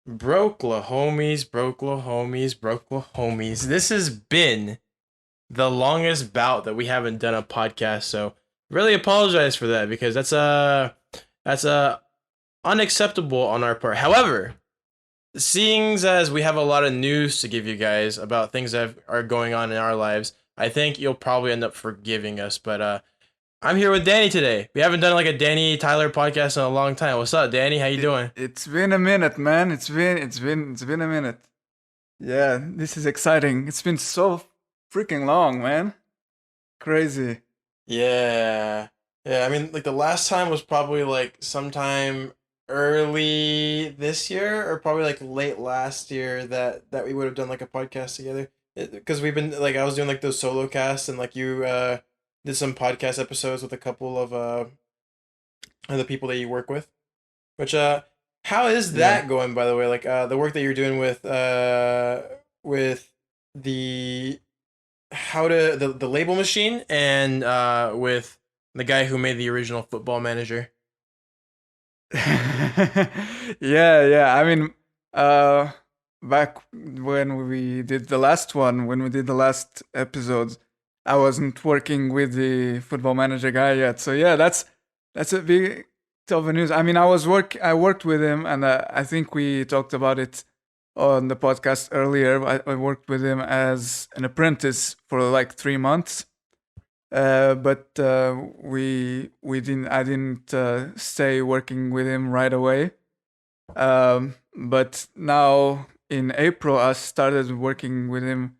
Broklahomies. Broklahomies. This has been the longest bout that we haven't done a podcast, so really apologize for that because that's unacceptable on our part. However, seeing as we have a lot of news to give you guys about things that are going on in our lives, I think you'll probably end up forgiving us. But I'm here with Danny today. We haven't done like a Danny Tyler podcast in a long time. What's up, Danny? How you doing? It's been a minute, man. It's been a minute. Yeah, this is exciting. It's been so freaking long, man. Crazy. Yeah. Yeah, I mean, like the last time was probably like sometime early this year or probably like late last year that we would have done like a podcast together. Because we've been like I was doing like those solo casts and like you did some podcast episodes with a couple of the people that you work with. Which how is Yeah. that going by the way? Like the work that you're doing with the the label machine and with the guy who made the original Football Manager. Yeah. I mean, uh, back when we did the last one, when we did the last episodes, I wasn't working with the football manager guy yet. So yeah, that's a big of a news. I mean, I worked with him, and I think we talked about it on the podcast earlier. I worked with him as an apprentice for like 3 months. But we didn't. I didn't stay working with him right away. But now in April, I started working with him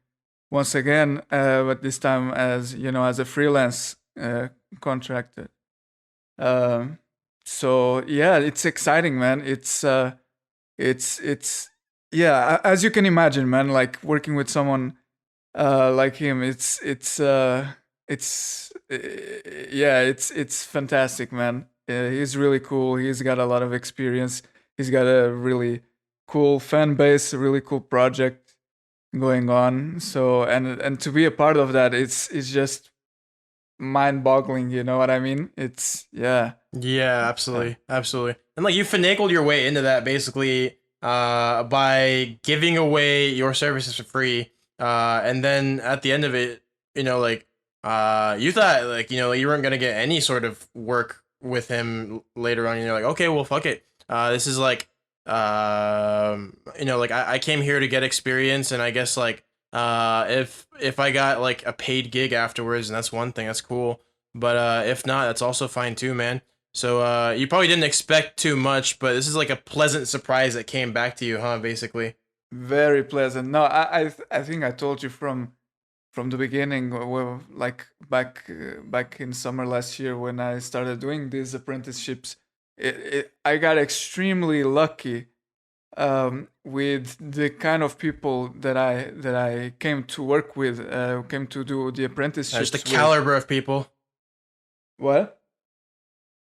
once again. But this time as as a freelance contractor. Um, so yeah, it's exciting, man. It's yeah. As you can imagine, man. Like working with someone like him, yeah, it's fantastic, man. He's really cool. He's got a lot of experience. He's got a really cool fan base, a really cool project going on. So and to be a part of that, it's just mind-boggling. You know what I mean? It's yeah, Yeah, yeah, absolutely. And like you finagled your way into that basically by giving away your services for free. And then at the end of it, like you thought like, you weren't gonna get any sort of work with him later on. And you're like, okay, well fuck it. This is like like I came here to get experience and I guess like if I got like a paid gig afterwards and that's one thing, that's cool. But if not, that's also fine too, man. So you probably didn't expect too much, but this is like a pleasant surprise that came back to you, huh? Basically. very pleasant. No, I think I told you from the beginning, well, like back in summer last year when I started doing these apprenticeships. I got extremely lucky with the kind of people that I came to work with, came to do the Just the apprenticeships with. caliber of people, What?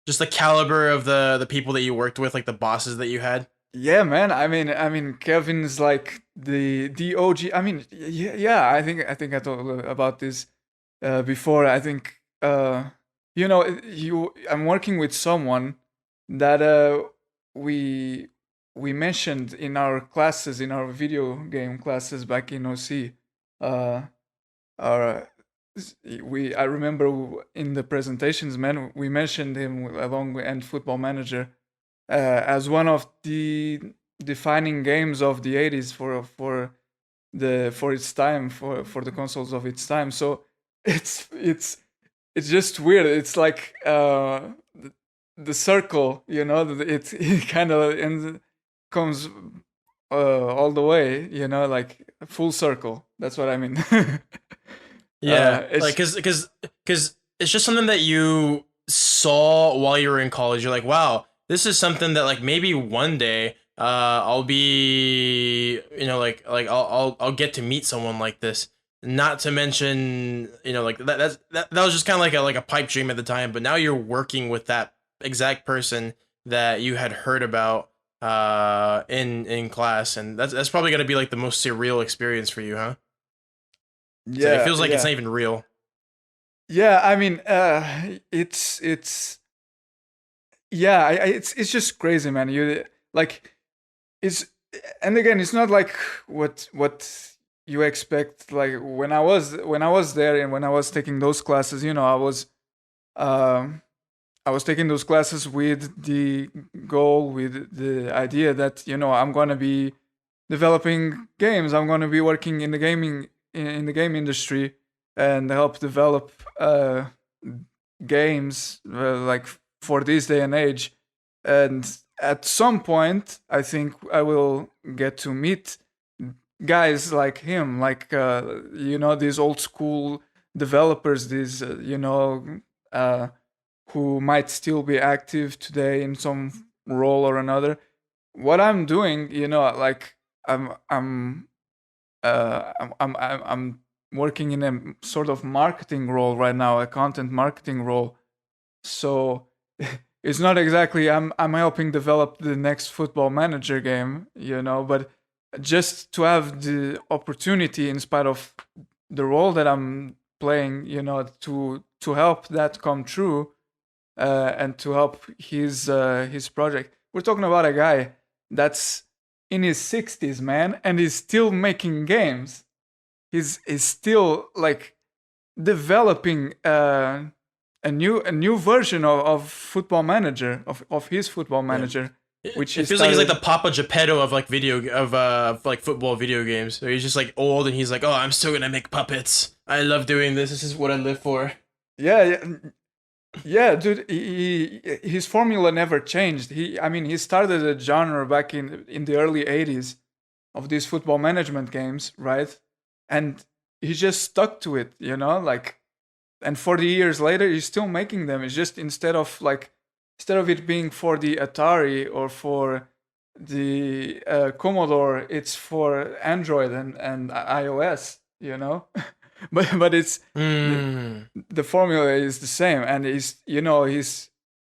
just the caliber of the people that you worked with, like the bosses that you had. Yeah, man. I mean, Kevin's like the OG. I mean, yeah. I think I told about this before. I think I'm working with someone that we we mentioned in our classes, in our video game classes back in OC. Uh, our we I remember in the presentations, man, we mentioned him along with and Football Manager as one of the defining games of the 80s for its time, for the consoles of its time. So it's it's it's just weird. It's like the circle, it kind of comes all the way, like full circle. That's what I mean. Yeah, like It's cause it's just something that you saw while you were in college. You're like, wow, this is something that like maybe one day I'll be like I'll get to meet someone like this. Not to mention like that was just kind of like a pipe dream at the time. But now you're working with that exact person that you had heard about in class, and that's probably gonna be like the most surreal experience for you, huh? It's like it yeah, feels like it's yeah. not even real. Yeah, I mean, it's yeah, it's just crazy, man. You like it's and again, it's not like what you expect. Like when I was there and when I was taking those classes, um I was taking those classes with the goal, with the idea that I'm gonna be developing games. I'm gonna be working in the in the game industry and help develop games like for this day and age. And at some point, I think I will get to meet guys like him, like these old school developers, these uh, who might still be active today in some role or another. What I'm doing, like I'm working in a sort of marketing role right now, a content marketing role. So it's not exactly I'm helping develop the next football manager game, but just to have the opportunity, in spite of the role that I'm playing, to help that come true, and to help his project. We're talking about a guy that's in his 60s, man, and he's still making games. He's still like developing a new version of Football Manager, of his Football Yeah. Manager, which he It feels like he's like the started. Papa Geppetto of like of like football video games. So he's just like old and he's like, oh, I'm still gonna make puppets. I love doing this. This is what I live for. Yeah, yeah, yeah, dude. His formula never changed. I mean, he started a genre back in the early '80s of these football management games, right? And he just stuck to it, like, and 40 years later he's still making them. It's just instead of it being for the Atari or for the Commodore, it's for Android and iOS, but it's the, Hmm. the formula is the same, and he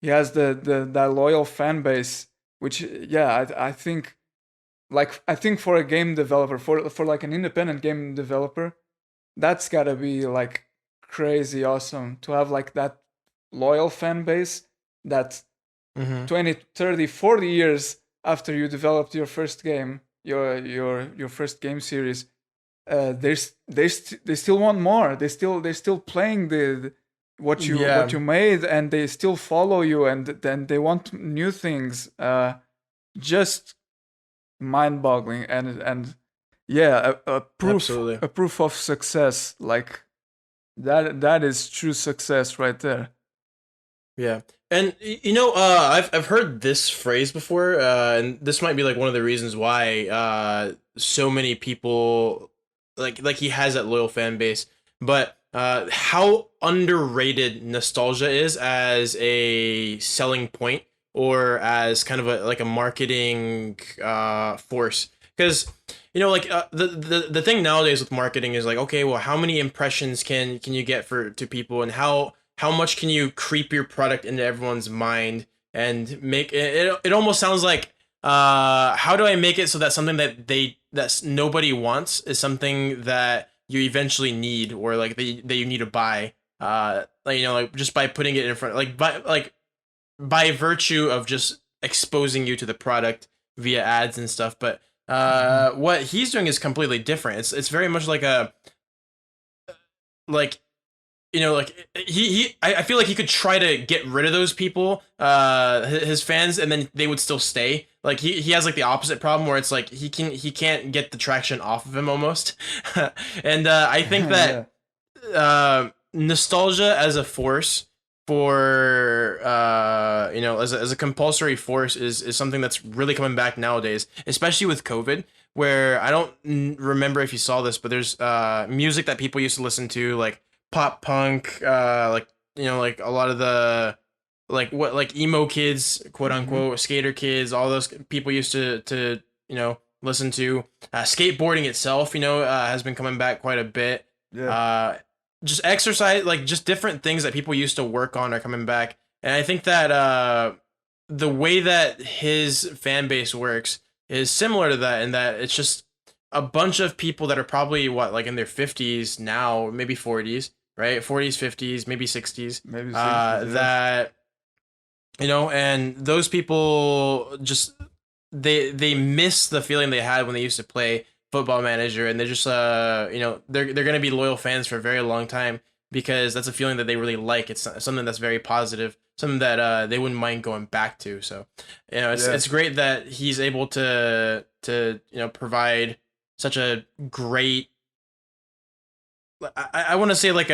has the that loyal fan base, which, yeah, I think for a game developer, for like an independent game developer, that's gotta be like crazy awesome to have like that loyal fan base that Mm-hmm. 20, 30, 40 years after you developed your first game, your first game series, they still want more. They're still playing what you Yeah. made, and they still follow you, and then they want new things. Just mind-boggling, and yeah, Absolutely. a proof of success, like that is true success right there. Yeah. And I've heard this phrase before, and this might be like one of the reasons why so many people like he has that loyal fan base. But how underrated nostalgia is as a selling point or as kind of a like a marketing force. Because like the thing nowadays with marketing is like, okay, well, how many impressions can you get for to people, and how much can you creep your product into everyone's mind and make it almost sounds like how do I make it so that something that nobody wants is something that you eventually need, or like that you need to buy, like like just by putting it in front, by virtue of just exposing you to the product via ads and stuff. But Mhm. what he's doing is completely different. It's very much like a like like I feel like he could try to get rid of those people, his fans, and then they would still stay. Like he has like the opposite problem where it's like he can't get the traction off of him almost. And I think that Yeah. nostalgia as a force for as a compulsory force is something that's really coming back nowadays, especially with COVID, where I don't remember if you saw this, but there's music that people used to listen to, like pop punk, like like a lot of the like emo kids, quote Hmm. unquote, skater kids, all those people used to listen to. Skateboarding itself, has been coming back quite a bit. Yeah. uh just exercise, like just different things that people used to work on are coming back. And I think that the way that his fan base works is similar to that, in that it's just a bunch of people that are probably what, like in their 50s now, maybe 40s, right? 40s, 50s, maybe 60s, Maybe 60s. Yeah. that And those people just they miss the feeling they had when they used to play Football Manager, and they're just they're gonna be loyal fans for a very long time because that's a feeling that they really like. It's something that's very positive, something that they wouldn't mind going back to. So, Yeah. it's great that he's able to provide such a great. I want to say like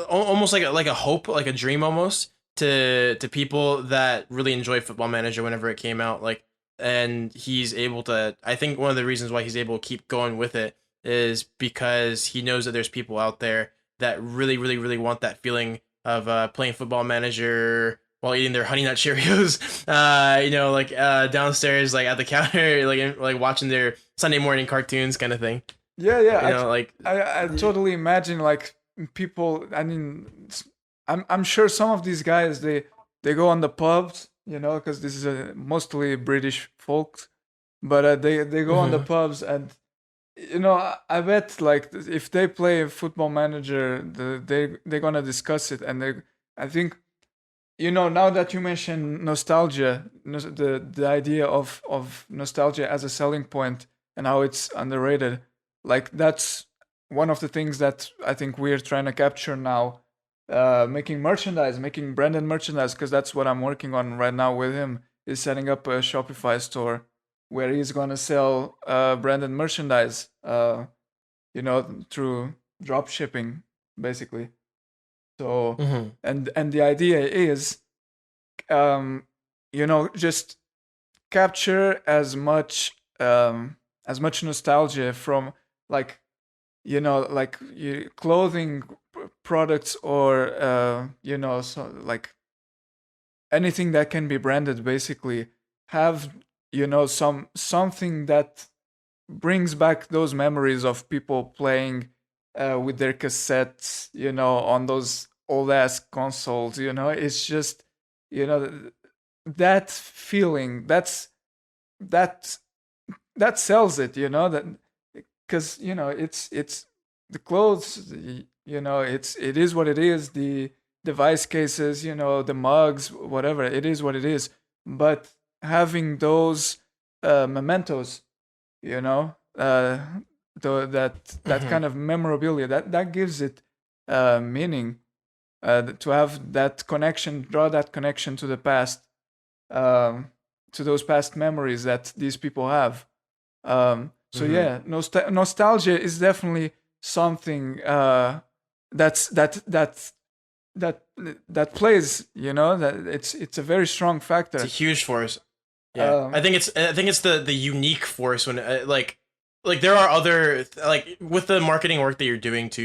almost like a hope, like a dream almost to people that really enjoy Football Manager whenever it came out. Like, and he's able to. I think one of the reasons why he's able to keep going with it is because he knows that there's people out there that really, really, really want that feeling of playing Football Manager while eating their Honey Nut Cheerios. Downstairs, like at the counter, like watching their Sunday morning cartoons, kind of thing. Yeah, yeah. Like. I totally imagine like people. I mean, I'm sure some of these guys they go on the pubs, because this is a mostly British folks, but they go on the Mhm. pubs and I bet like if they play Football Manager, they're gonna discuss it, and I think now that you mention nostalgia, the idea of nostalgia as a selling point and how it's underrated, like that's one of the things that I think we're trying to capture now, making merchandise, making branded merchandise, because that's what I'm working on right now with him, is setting up a Shopify store where he's gonna sell branded merchandise, through drop shipping, basically. So, Mhm. and the idea is, um, just capture as much nostalgia from, like, clothing products, or so like anything that can be branded, basically have something that brings back those memories of people playing with their cassettes, on those old ass consoles. It's just, that feeling. That that sells it. That, because it's the clothes. It is what it is. The device cases, the mugs, whatever. It is what it is. But having those mementos, you know uh that Mhm. kind of memorabilia, that gives it meaning, to have that connection, draw that connection to the past, um to those past memories that these people have. So Mhm. yeah, nostalgia is definitely something that's that that plays, that it's a very strong It's a factor. huge force. Yeah, I um think it's the unique force when like there are other like with the marketing work that you're doing too.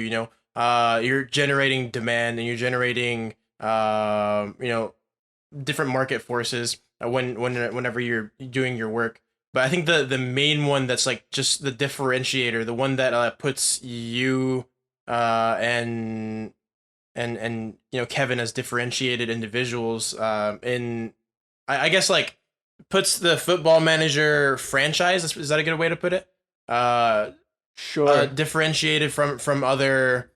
You're generating demand and you're generating different market forces whenever you're doing your work. But I think the main one that's like just the differentiator, the one that puts you and Kevin as differentiated individuals in I guess like puts the Football Manager franchise. Is that a good way to put it? Uh, sure. Differentiated from other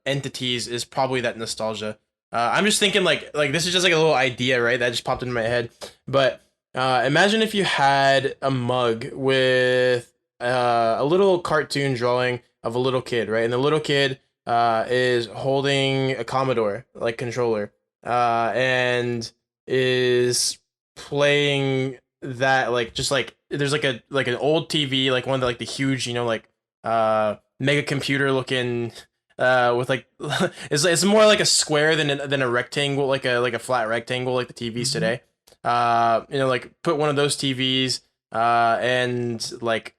entities is probably that nostalgia. I'm just thinking like this is just like a little idea, right? That just popped into my head. But imagine if you had a mug with a little cartoon drawing of a little kid, right? And the little kid is holding a Commodore like controller, and is playing that like just like there's like an old TV, like one of the, like the huge mega computer looking with like it's more like a square than a rectangle, like a flat rectangle like the TVs Hmm. today. Like put one of those TVs and like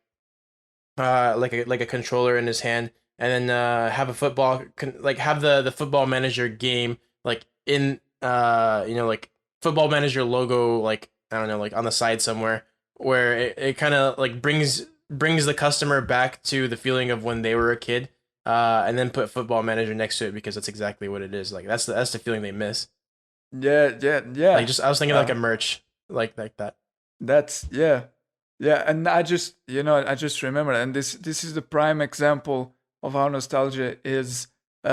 a controller in his hand, and then have a like have the Football Manager game like in like Football Manager logo, like I don't know, like on the side somewhere, where it kind of like brings the customer back to the feeling of when they were a kid, and then put Football Manager next to it because that's exactly what it is. Like that's the feeling they miss. Yeah, yeah, Like yeah. just I was thinking like uh a merch like that. That's, yeah, yeah. And I just remember, and this is the prime example of how nostalgia is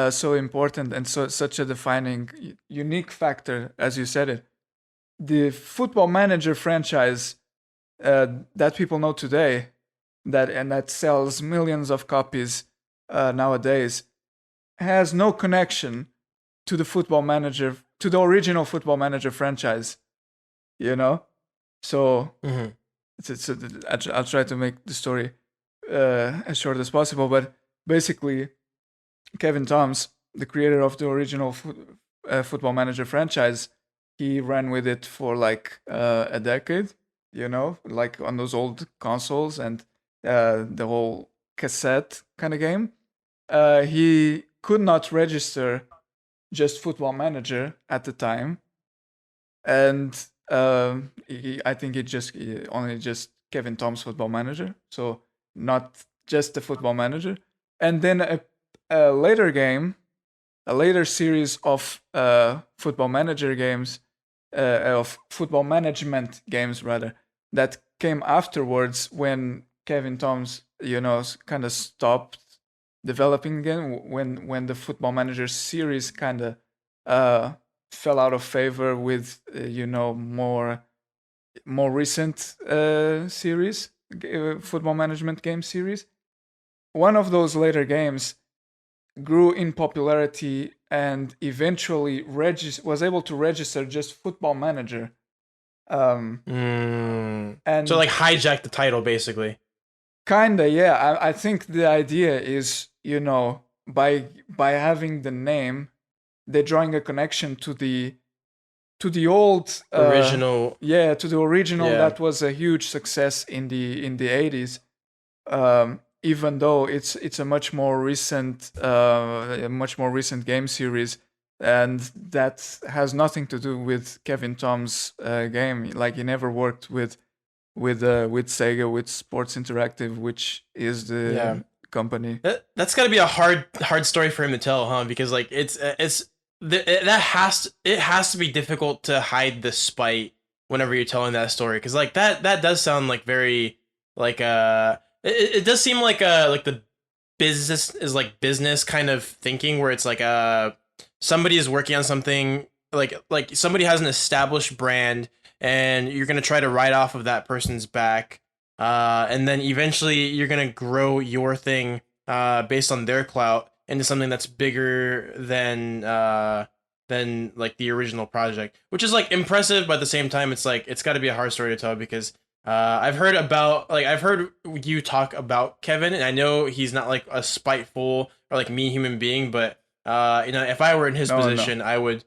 so important and such a defining, unique factor, as you said it. The Football Manager franchise that people know today, that sells millions of copies nowadays, has no connection to the original Football Manager franchise. You know, so Mm-hmm. I'll try to make the story as short as possible. But basically, Kevin Toms, the creator of the original Football Manager franchise, he ran with it for like a decade. You know, like on those old consoles and the whole cassette kind of game. He could not register just Football Manager at the time, and I think only just Kevin Tom's Football Manager, so not just the Football Manager. And then a later game, a later series of Football Manager games, of Football Management games rather, that came afterwards when Kevin Tom's, kind of stopped developing again, when the Football Manager series kind of fell out of favor with more recent series, Football Management game series. One of those later games grew in popularity and eventually was able to register just Football Manager. And So like hijack the title basically. Kinda, yeah. I think the idea is, by having the name, they're drawing a connection to the old Original. to the original Yeah. that was a huge success in the 80s. Even though it's a much more recent game series, and that has nothing to do with Kevin Tom's game. Like, he never worked with Sega, with Sports Interactive, which is the company. That's got to be a hard story for him to tell, huh? Because like it has to be difficult to hide the spite whenever you're telling that story, because like that does sound like very like it does seem like the business is like business kind of thinking, where it's like somebody is working on something, like somebody has an established brand and you're gonna try to ride off of that person's back, and then eventually you're gonna grow your thing based on their clout into something that's bigger than like the original project, which is like impressive, but at the same time it's like it's got to be a hard story to tell, because I've heard you talk about Kevin, and I know he's not like a spiteful or like mean human being, but if I were in his position, No.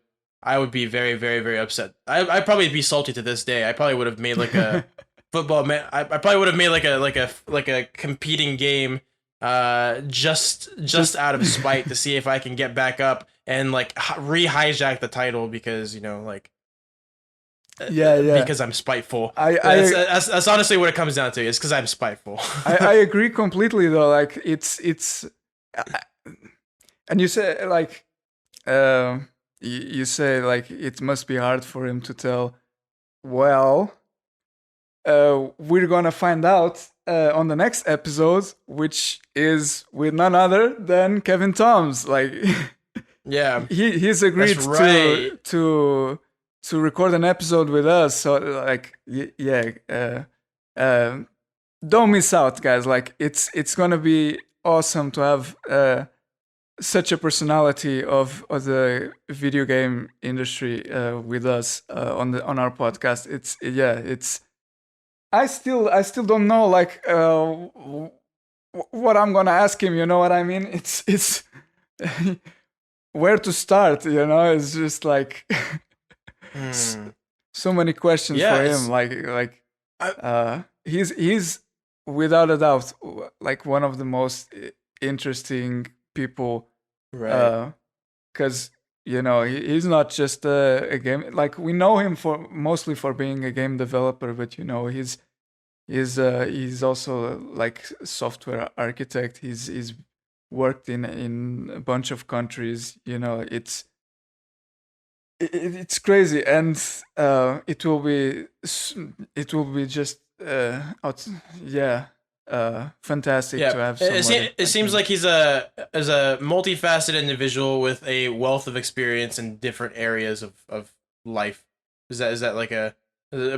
I would be very, very, very upset. I'd probably be salty to this day. I probably would have made like a football man. I probably would have made like a competing game, just out of spite to see if I can get back up and like re-hijack the title, because because I'm spiteful. That's honestly what it comes down to. It's because I'm spiteful. I agree completely, though. Like, it's and you say like you say like it must be hard for him to tell. Well, we're gonna find out on the next episode, which is with none other than Kevin Toms. Like, yeah, he's agreed to record an episode with us. So like, don't miss out, guys. Like, it's gonna be awesome to have such a personality of the video game industry with us on our podcast. It's I still don't know like what I'm gonna ask him. You know what I mean? It's where to start. It's just like so many questions for him. Like he's without a doubt like one of the most interesting people, right? Because he's not just a game, like, we know him mostly for being a game developer, but he's also like software architect. He's worked in a bunch of countries. It's crazy, and it will be just yeah, fantastic to Yeah, have somebody it like seems him. like he's a multifaceted individual with a wealth of experience in different areas of life. Is that like a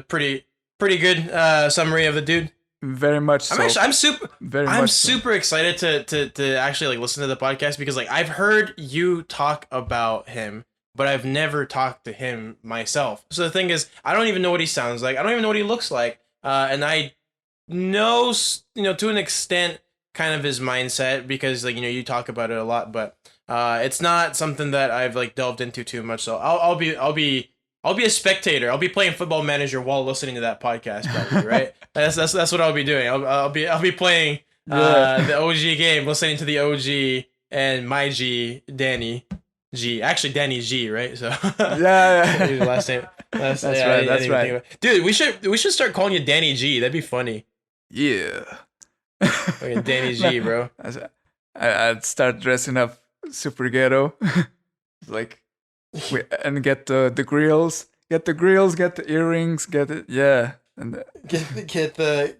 pretty good summary of the dude? Very much I'm so. actually Very I'm much so. super excited to actually like listen to the podcast because like I've heard you talk about him, but I've never talked to him myself. So the thing is, I don't even know what he sounds like. I don't even know what he looks like. And I know, to an extent, kind of his mindset because like you talk about it a lot, but it's not something that I've like delved into too much. So I'll be a spectator. I'll be playing Football Manager while listening to that podcast, probably, right? That's what I'll be doing. I'll be playing Yeah. the OG game, listening to the OG and my G Danny G. Actually, Danny G, right? So his Yeah. last name. Last, That's yeah, right. I didn't That's even think right. about it. Dude, we should start calling you Danny G. That'd be funny. Yeah. Fucking Danny No, G, bro. I'd start dressing up super ghetto, like, and get the grills, get the earrings, get it, yeah, and Get the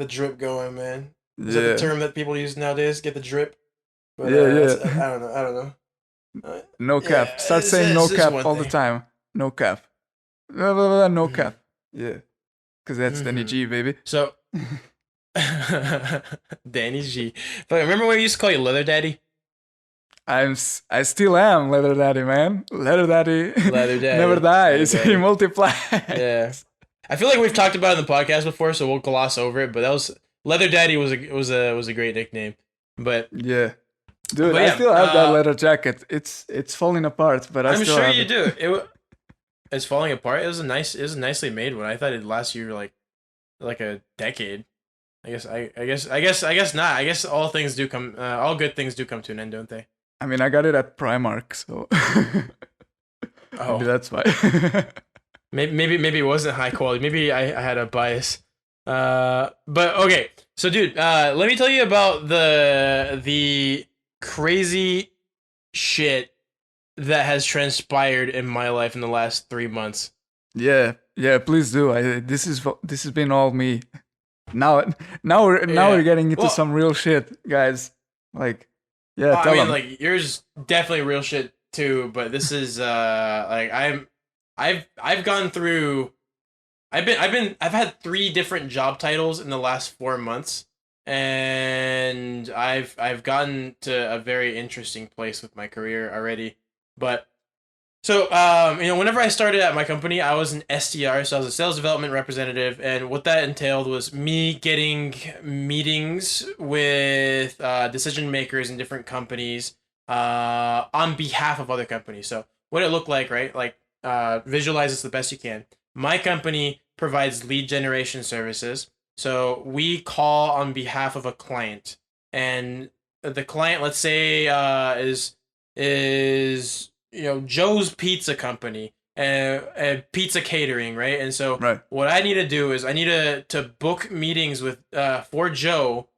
drip going, man. Is that the yeah, term that people use nowadays? Get the drip. But yeah, that's yeah. I don't know. I don't know. No Yeah, cap. Start saying no it's cap one all the thing. time. No cap. Blah, blah, blah, no Mm-hmm. cap. Yeah, because that's Danny Mm-hmm. G, baby. So, Danny G. But remember when we used to call you Leather Daddy? I still am Leather Daddy, man. Leather Daddy Leather never Daddy. Leather dies. He Daddy. multiplies. Yeah. I feel like we've talked about it in the podcast before, so we'll gloss over it. But that was Leather Daddy was a great nickname. But Yeah. Dude, but I yeah, still have that leather jacket. It's falling apart, but I I'm still sure have you it. do. It's falling apart. It was a nicely made one. I thought it'd last you like a decade. I guess not. I guess all good things do come to an end, don't they? I mean, I got it at Primark, so maybe Oh, that's why. maybe it wasn't high quality. Maybe I had a bias. But okay. So, dude, let me tell you about the crazy shit that has transpired in my life in the last 3 months. Yeah, yeah. Please do. This has been all me. Now we're Yeah. getting into Well, some real shit, guys. Like, yeah, I tell mean, them. like yours definitely real shit too, but this is like I've gone through. I've had 3 different job titles in the last 4 months, and I've gotten to a very interesting place with my career already. But so, whenever I started at my company, I was an SDR, so I was a sales development representative, and what that entailed was me getting meetings with decision makers in different companies on behalf of other companies. So, what it looked like, right? Like, visualize this the best you can. My company provides lead generation services, so we call on behalf of a client, and the client, let's say, is Joe's Pizza Company and pizza catering, right? And so Right. what I need to do is I need to book meetings with for Joe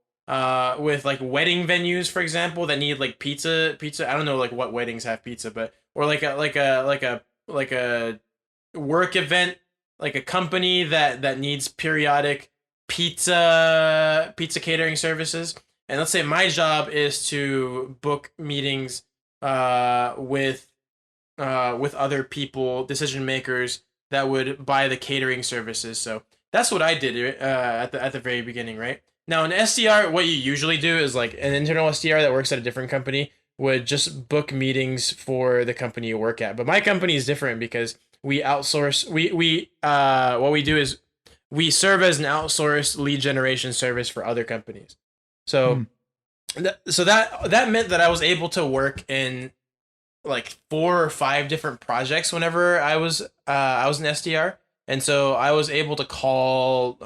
with like wedding venues, for example, that need like pizza. I don't know like what weddings have pizza, but or like a work event, like a company that needs periodic pizza catering services. And let's say my job is to book meetings with other people, decision makers that would buy the catering services. So that's what I did at the very beginning, right? Now, an SDR, what you usually do is like an internal SDR that works at a different company would just book meetings for the company you work at. But my company is different because we outsource. We what we do is we serve as an outsourced lead generation service for other companies. Hmm. So that meant that I was able to work in like 4 or 5 different projects whenever I was an SDR, and so I was able to call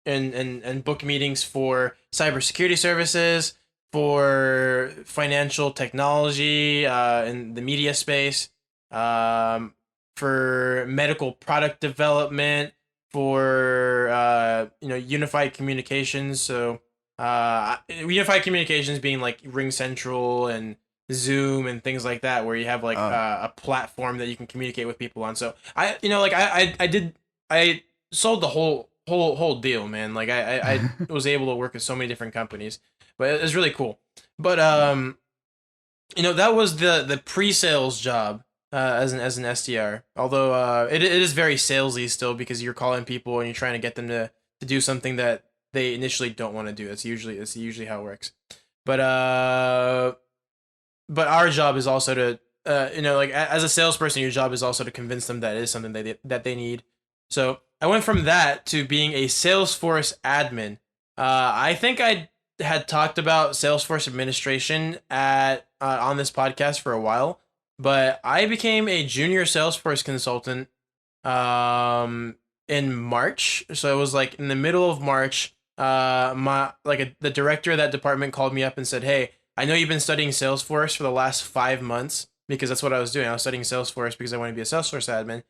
and book meetings for cybersecurity services, for financial technology in the media space, for medical product development, for unified communications. So unified communications being like Ring Central and Zoom and things like that, where you have like Uh, a platform that you can communicate with people on. So I sold the whole deal, man. Like I was able to work with so many different companies, but it was really cool. But that was the pre-sales job as an SDR. Although it is very salesy still because you're calling people and you're trying to get them to do something that they initially don't want to do. It's usually how it works. But our job is also to like as a salesperson, your job is also to convince them that it is something that they need. So I went from that to being a Salesforce admin. I think I had talked about Salesforce administration at on this podcast for a while, but I became a junior Salesforce consultant in March. So it was like in the middle of March. The director of that department called me up and said, "Hey, I know you've been studying Salesforce for the last 5 months because that's what I was doing. I was studying Salesforce because I want to be a Salesforce admin.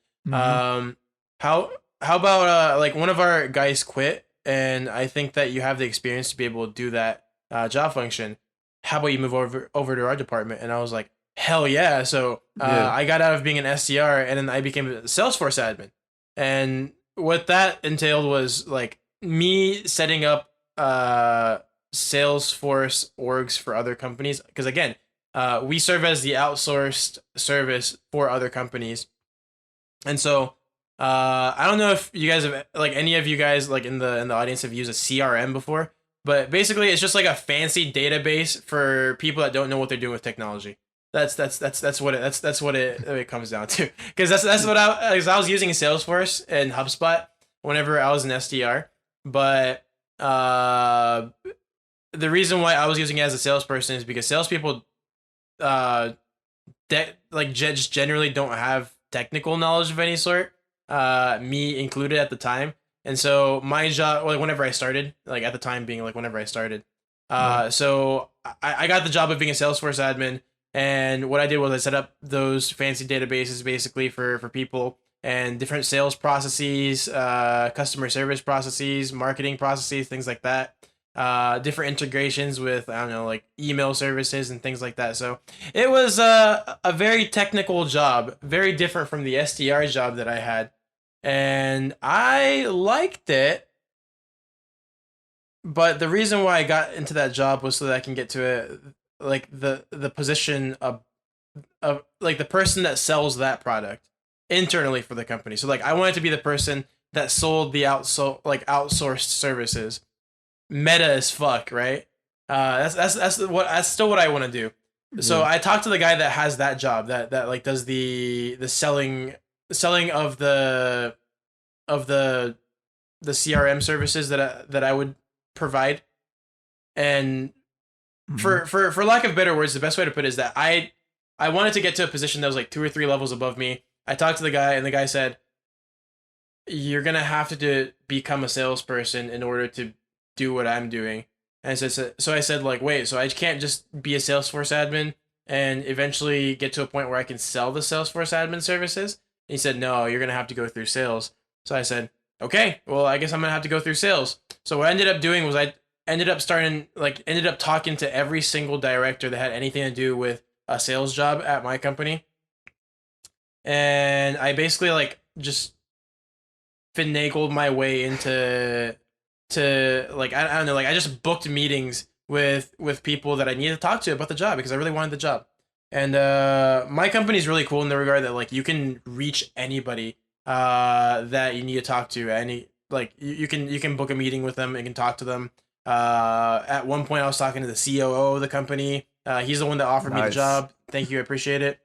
How about like one of our guys quit, and I think that you have the experience to be able to do that job function. How about you move over to our department?" And I was like, "Hell yeah!" So I got out of being an SDR, and then I became a Salesforce admin. And what that entailed was like me setting up Salesforce orgs for other companies, because again, we serve as the outsourced service for other companies. And so I don't know if you guys have, like, any of you guys like in the audience have used a CRM before, but basically it's just like a fancy database for people that don't know what they're doing with technology. That's what it comes down to. Because that's what I was using Salesforce and HubSpot whenever I was an SDR. But the reason why I was using it as a salesperson is because salespeople just generally don't have technical knowledge of any sort, me included at the time. And so my job, like whenever I started, like at the time being like whenever I started, so I got the job of being a Salesforce admin. And what I did was I set up those fancy databases basically for people, and different sales processes, customer service processes, marketing processes, things like that. Different integrations with, I don't know, like email services and things like that. So it was a very technical job, very different from the SDR job that I had. And I liked it. But the reason why I got into that job was so that I can get to it, like the position of like the person that sells that product internally for the company. So like I wanted to be the person that sold the outsourced services. Meta as fuck, right? That's still what I want to do. So I talked to the guy that has that job, that like does the selling of the CRM services that I would provide. And for lack of better words, the best way to put it is that I wanted to get to a position that was like 2 or 3 levels above me. I talked to the guy, and the guy said, "You're gonna have to become a salesperson in order to do what I'm doing." And so I said, like, wait, so I can't just be a Salesforce admin and eventually get to a point where I can sell the Salesforce admin services? And he said, "No, you're gonna have to go through sales." So I said, "Okay, well, I guess I'm gonna have to go through sales." So what I ended up doing was I ended up talking to every single director that had anything to do with a sales job at my company. And I basically like just finagled my way into like I don't know, like I just booked meetings with people that I needed to talk to about the job because I really wanted the job. And my company is really cool in the regard that like you can reach anybody that you need to talk to. Any like you can book a meeting with them and can talk to them. At one point I was talking to the COO of the company. He's the one that offered me the job. Thank you, I appreciate it.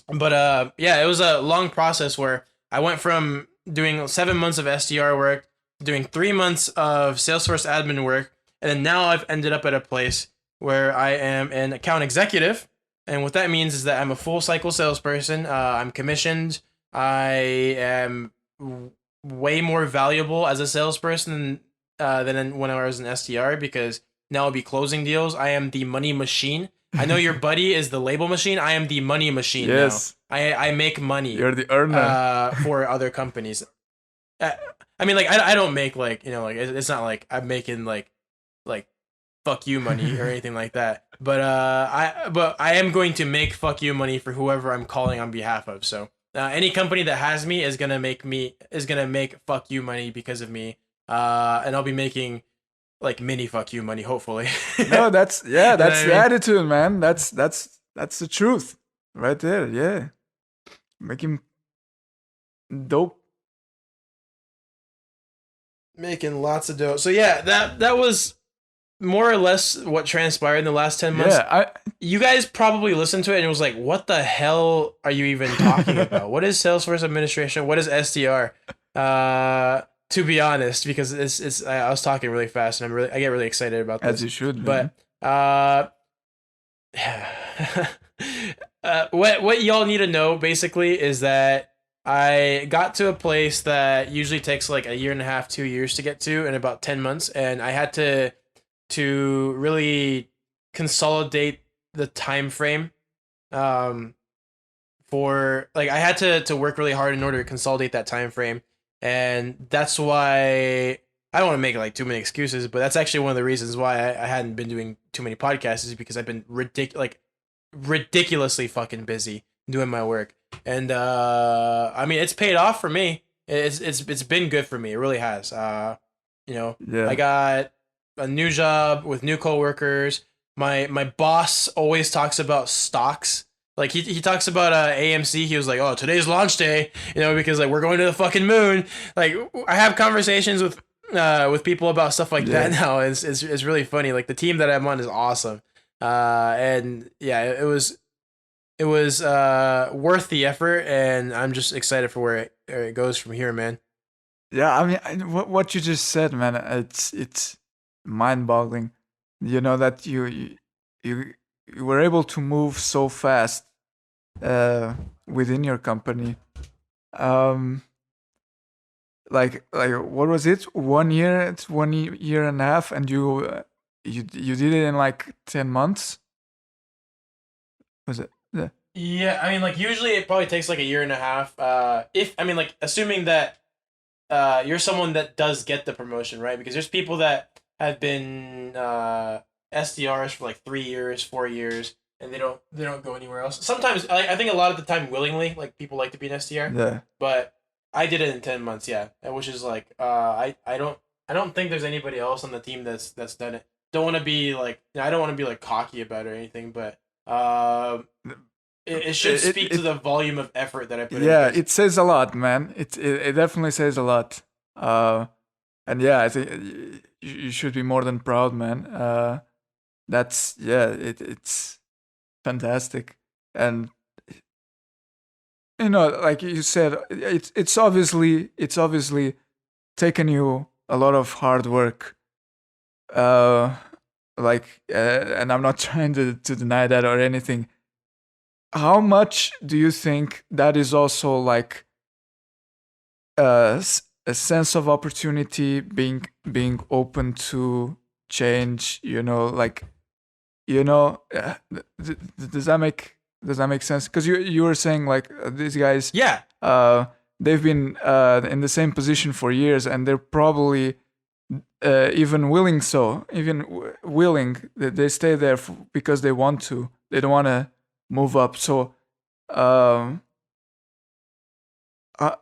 But yeah, it was a long process where I went from doing 7 months of SDR work, doing 3 months of Salesforce admin work, and then now I've ended up at a place where I am an account executive. And what that means is that I'm a full cycle salesperson. I'm commissioned. I am way more valuable as a salesperson than when I was an SDR, because now I'll be closing deals. I am the money machine. I know your buddy is the label machine. I am the money machine now. I make money. You're the earner. For other companies. I mean, like, I don't make, like, like, it's not like I'm making, like fuck you money or anything like that. But I am going to make fuck you money for whoever I'm calling on behalf of. So Any company that has me is gonna make fuck you money because of me. And I'll be making like mini fuck you money, hopefully. No, that's yeah, You know that's what I the mean? attitude, man. That's the truth, right there. Yeah, making dope. Making lots of dough. So yeah, that was more or less what transpired in the last 10 months. Yeah, You guys probably listened to it and it was like, what the hell are you even talking I about? What is Salesforce administration? What is SDR? To be honest, because it's I was talking really fast and I get really excited about as this. you should, man. But what y'all need to know basically is that I got to a place that usually takes like a year and a half, 2 years to get to in about 10 months, and I had to really consolidate the time frame um for like I had to work really hard in order to consolidate that time frame, and that's why I don't want to make like too many excuses, but that's actually one of the reasons why I hadn't been doing too many podcasts is because I've been ridiculously fucking busy doing my work, and I mean it's paid off for me. It's been good for me. It really has. I Yeah, got a new job with new coworkers. My boss always talks about stocks. Like he talks about AMC. He was like, "Oh, today's launch day," because like we're going to the fucking moon. Like I have conversations with people about stuff like that yeah, now. It's really funny. Like the team that I'm on is awesome. And yeah, it was worth the effort, and I'm just excited for where it goes from here, man. yeah. I mean, what you just said, man, it's mind-boggling. You know that you you were able to move so fast within your company. Um, like what was it? 1 year? It's 1 year and a half, and you did it in like 10 months. Was it? Yeah. Yeah, I mean, like usually it probably takes like a year and a half. If I mean, like assuming that you're someone that does get the promotion, right? Because there's people that have been SDRs for like 3 years, 4 years, and they don't go anywhere else. Sometimes I think a lot of the time willingly, like people like to be an SDR, Yeah. but I did it in 10 months, yeah, which is like I don't think there's anybody else on the team that's done it. Don't want to be like I don't want to be like cocky about it or anything, but it should speak to It the volume of effort that I put in yeah, because it says a lot, man. It definitely says a lot. Uh, and yeah, I think you should be more than proud, man. That's yeah, it's fantastic, and like you said, it's obviously taken you a lot of hard work. Uh, and I'm not trying to deny that or anything. How much do you think that is also like a sense of opportunity, being open to change? Does that make sense? Because you were saying like these guys, yeah. uh, they've been in the same position for years, and they're probably even willing they stay there because they want to. They don't want to move up. So um, uh,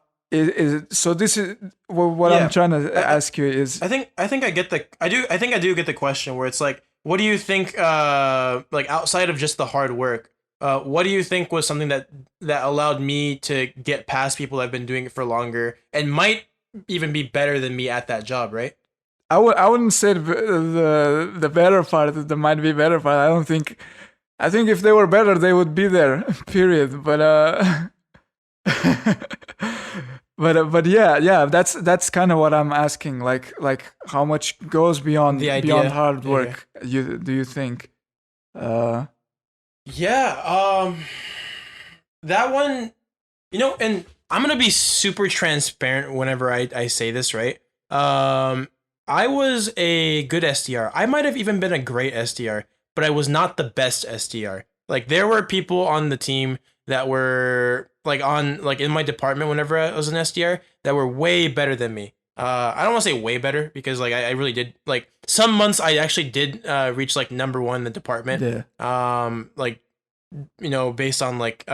so this is what I'm Yeah, trying to I, ask you is. I think I think I do get the question where it's like, what do you think? Like outside of just the hard work, what do you think was something that allowed me to get past people that've been doing it for longer and might even be better than me at that job, right? I wouldn't say the better part. The might be better part. I think if they were better, they would be there. Period. But yeah. That's kind of what I'm asking. Like how much goes The beyond idea. hard Yeah. work? Do you think? Uh, Yeah. That one, and I'm gonna be super transparent whenever I say this, right? I was a good SDR. I might have even been a great SDR, but I was not the best SDR. Like there were people on the team that were like in my department whenever I was an SDR that were way better than me. I don't want to say way better because like I really did like some months I actually did reach like number one in the department. yeah. Like based on like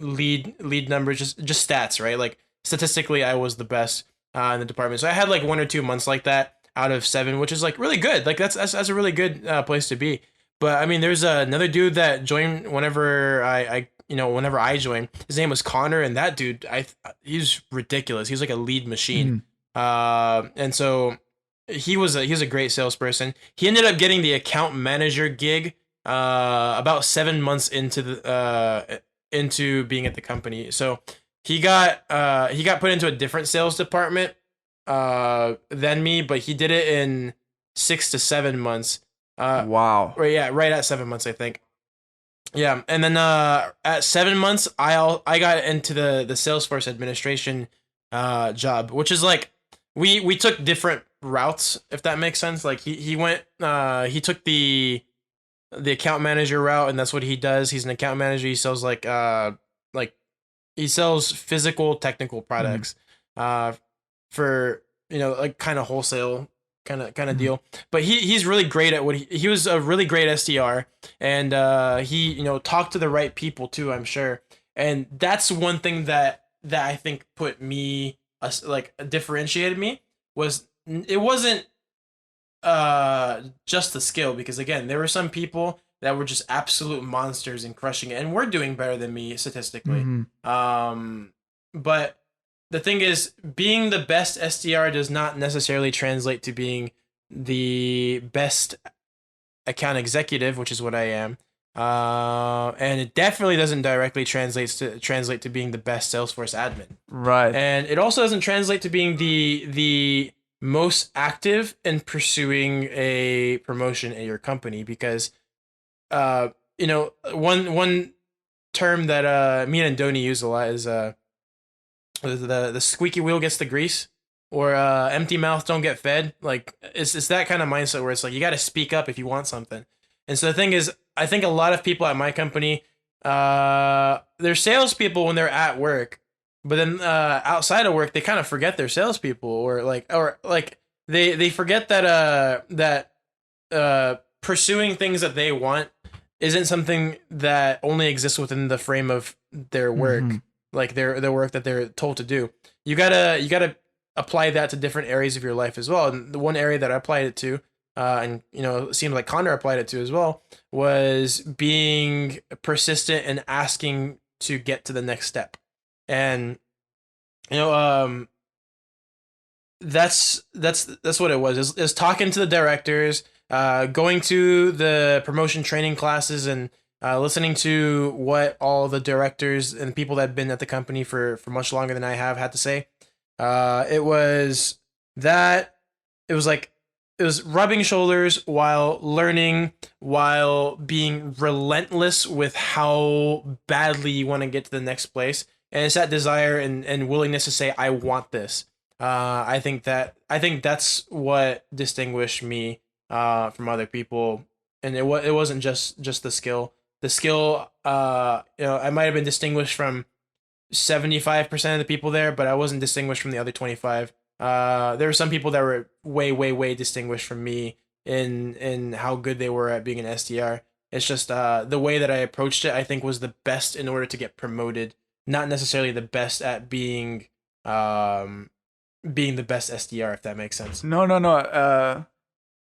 lead numbers, just stats, right? Like statistically, I was the best in the department. So I had like 1 or 2 months like that out of 7, which is like really good. Like that's a really good place to be. But I mean, there's another dude that joined whenever whenever I joined. His name was Connor, and that dude, he's ridiculous. He's like a lead machine. Mhm. And so he was a great salesperson. He ended up getting the account manager gig about 7 months into being at the company. So he got put into a different sales department than me, but he did it in 6 to 7 months. Wow. Right, yeah, right at 7 months, I think. Yeah, and then at 7 months, I got into the Salesforce administration job, which is like we took different routes, if that makes sense. Like he took the account manager route, and that's what he does. He's an account manager. He sells like he sells physical technical Mhm. products uh for like kind of wholesale kind of Mhm. deal. But he's really great at what he was a really great SDR, and he talked to the right people too, I'm sure. And that's one thing that I think put me like differentiated me was it wasn't just the skill, because again there were some people that were just absolute monsters and crushing it and were doing better than me statistically. Mhm. But the thing is, being the best SDR does not necessarily translate to being the best account executive, which is what I am. And it definitely doesn't directly translate to being the best Salesforce admin, Right. and it also doesn't translate to being the most active in pursuing a promotion at your company, because uh one term that me and Andoni use a lot is the squeaky wheel gets the grease, or empty mouth don't get fed. Like it's that kind of mindset where it's like you got to speak up if you want something. And so the thing is, I think a lot of people at my company, they're salespeople when they're at work, but then outside of work they kind of forget they're salespeople, or like they forget that pursuing things that they want isn't something that only exists within the frame of their work, Mhm. like their work that they're told to do. You gotta apply that to different areas of your life as well. And the one area that I applied it to, and it seemed like Connor applied it to as well, was being persistent and asking to get to the next step. And you know, that's what it was. Is talking to the directors, going to the promotion training classes, and listening to what all the directors and people that have been at the company for much longer than I have had to say. It was that it was like it was rubbing shoulders while learning, while being relentless with how badly you want to get to the next place. And it's that desire and willingness to say, I want this. I think that's what distinguished me from other people, and it wasn't just the skill. The skill, I might have been distinguished from 75% of the people there, but I wasn't distinguished from the other 25. There were some people that were way, way, way distinguished from me in how good they were at being an SDR. It's just the way that I approached it, I think, was the best in order to get promoted, not necessarily the best at um, being the best SDR, if that makes sense. No, no, no.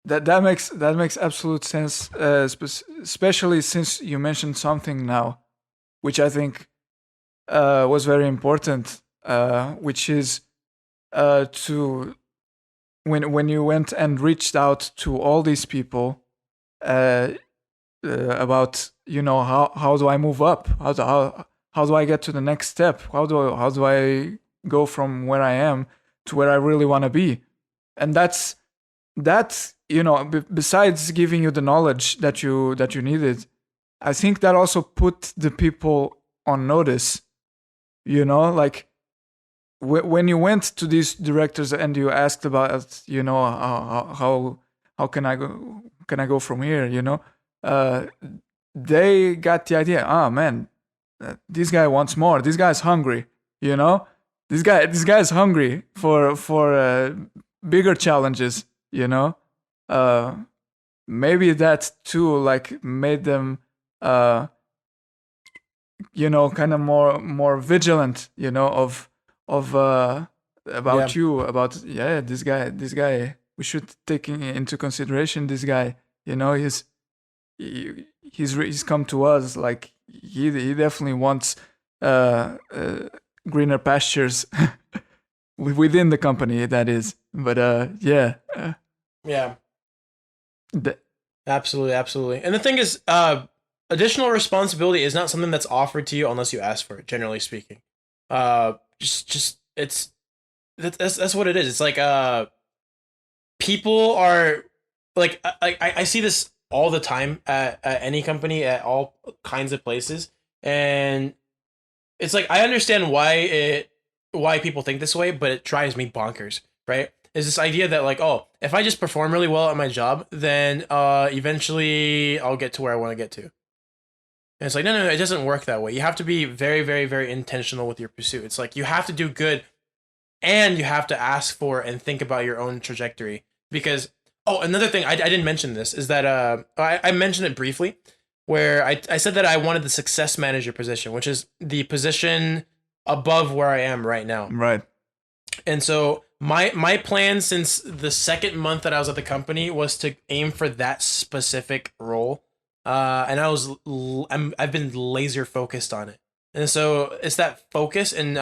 That makes absolute sense. Especially since you mentioned something now, which I think was very important. Which is to when you went and reached out to all these people uh, about how do I move up? How do I get to the next step? How do I go from where I am to where I really want to be? And that's besides giving you the knowledge that you needed, I think that also put the people on notice. Like when you went to these directors and you asked about how can I go from here, uh, they got the idea. Oh man, this guy wants more. This guy's hungry. You know, this guy's hungry for bigger challenges. You know, uh, maybe that too like made them uh, kind of more vigilant, of Yeah. about you, about, yeah, this guy, we should take into consideration this guy. He's come to us, like, he definitely wants greener pastures within the company, that is. But yeah, Yeah. th- Absolutely, absolutely. And the thing is, additional responsibility is not something that's offered to you unless you ask for it. Generally speaking, just it's that's what it is. It's like people are like I see this all the time at any company, at all kinds of places, and it's like I understand why people think this way, but it drives me bonkers. Right? Is this idea that like, oh, if I just perform really well at my job, then eventually I'll get to where I want to get to. And it's like, no, it doesn't work that way. You have to be very, very, very intentional with your pursuit. It's like you have to do good, and you have to ask for and think about your own trajectory. Because, oh, another thing I didn't mention this is that I mentioned it briefly, where I said that I wanted the success manager position, which is the position above where I am right now. right. And so my plan since the second month that I was at the company was to aim for that specific role, and I've been laser focused on it. And so it's that focus and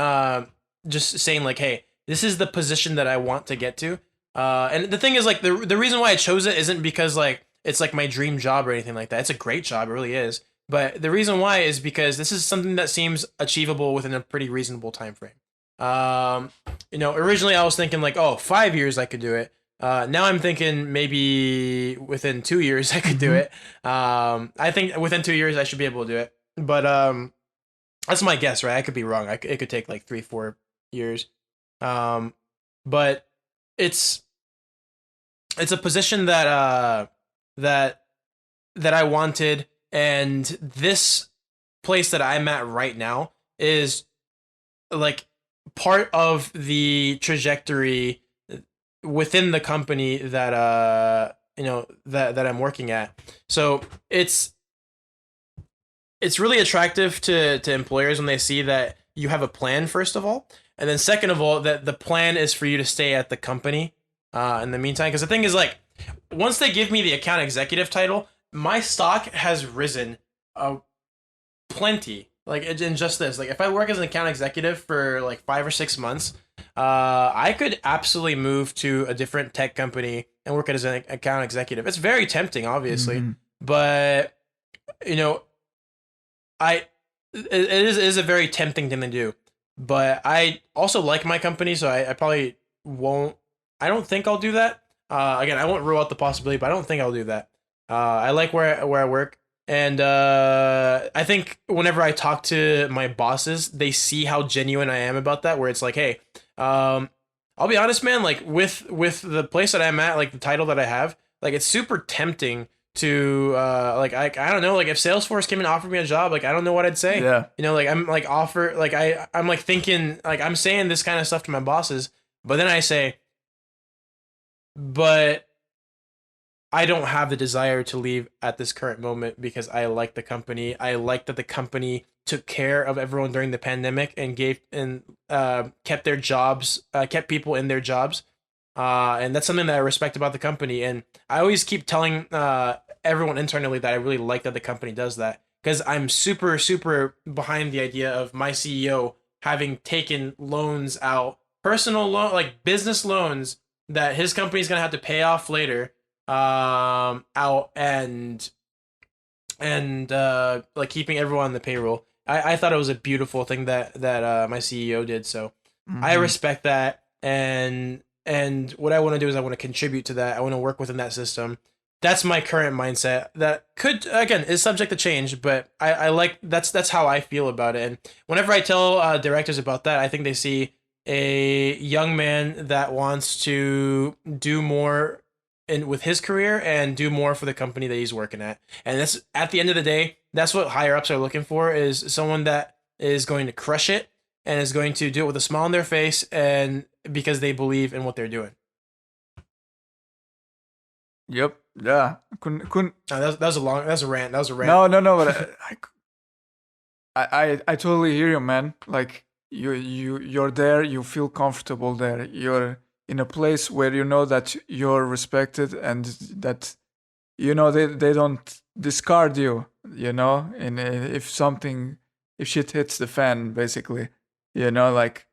just saying like, hey, this is the position that I want to get to. And the thing is, like, the reason why I chose it isn't because like it's like my dream job or anything like that. It's a great job, it really is. But the reason why is because this is something that seems achievable within a pretty reasonable time frame. Um, originally I was thinking like, oh, 5 years I could do it. Now I'm thinking maybe within 2 years I could do it. I think within 2 years I should be able to do it. But that's my guess, right? I could be wrong. It could take like 3-4 years. Um, but it's it's a position that that I wanted, and this place that I'm at right now is like part of the trajectory within the company that that I'm working at. So it's really attractive to employers when they see that you have a plan, first of all, and then second of all that the plan is for you to stay at the company in the meantime. Because the thing is, like, once they give me the account executive title, my stock has risen plenty. Like, in just this, like, if I work as an account executive for like 5 or 6 months, I could absolutely move to a different tech company and work as an account executive. It's very tempting, obviously, but you know, it is a very tempting thing to do. But I also like my company, so I probably won't. I don't think I'll do that. Again, I won't rule out the possibility, but I don't think I'll do that. I like where I work. And I think whenever I talk to my bosses, they see how genuine I am about that. Where it's like, hey, I'll be honest, man. Like with the place that I'm at, like the title that I have, like it's super tempting to like I don't know, like if Salesforce came and offered me a job, like I don't know what I'd say. Yeah. Like I'm like offer like I'm like thinking like I'm saying this kind of stuff to my bosses, but then I say, but I don't have the desire to leave at this current moment because I like the company. I like that the company took care of everyone during the pandemic and gave and kept their jobs, kept people in their jobs, and that's something that I respect about the company. And I always keep telling everyone internally that I really like that the company does that because I'm super super behind the idea of my CEO having taken loans out, personal loan, like business loans that his company's gonna have to pay off later out and like keeping everyone on the payroll. I thought it was a beautiful thing that my CEO did. So I respect that, and what I want to do is I want to contribute to that. I want to work within that system. That's my current mindset. That could again is subject to change, but I like that's how I feel about it. And whenever I tell directors about that, I think they see a young man that wants to do more with his career and do more for the company that he's working at. And that's at the end of the day, that's what higher ups are looking for, is someone that is going to crush it and is going to do it with a smile on their face and because they believe in what they're doing. Yep. Yeah. Couldn't. That was a rant. That was a rant. No. But I totally hear you, man. Like you're there, you feel comfortable there. You're in a place where you know that you're respected and that they don't discard you, and if shit hits the fan, basically, like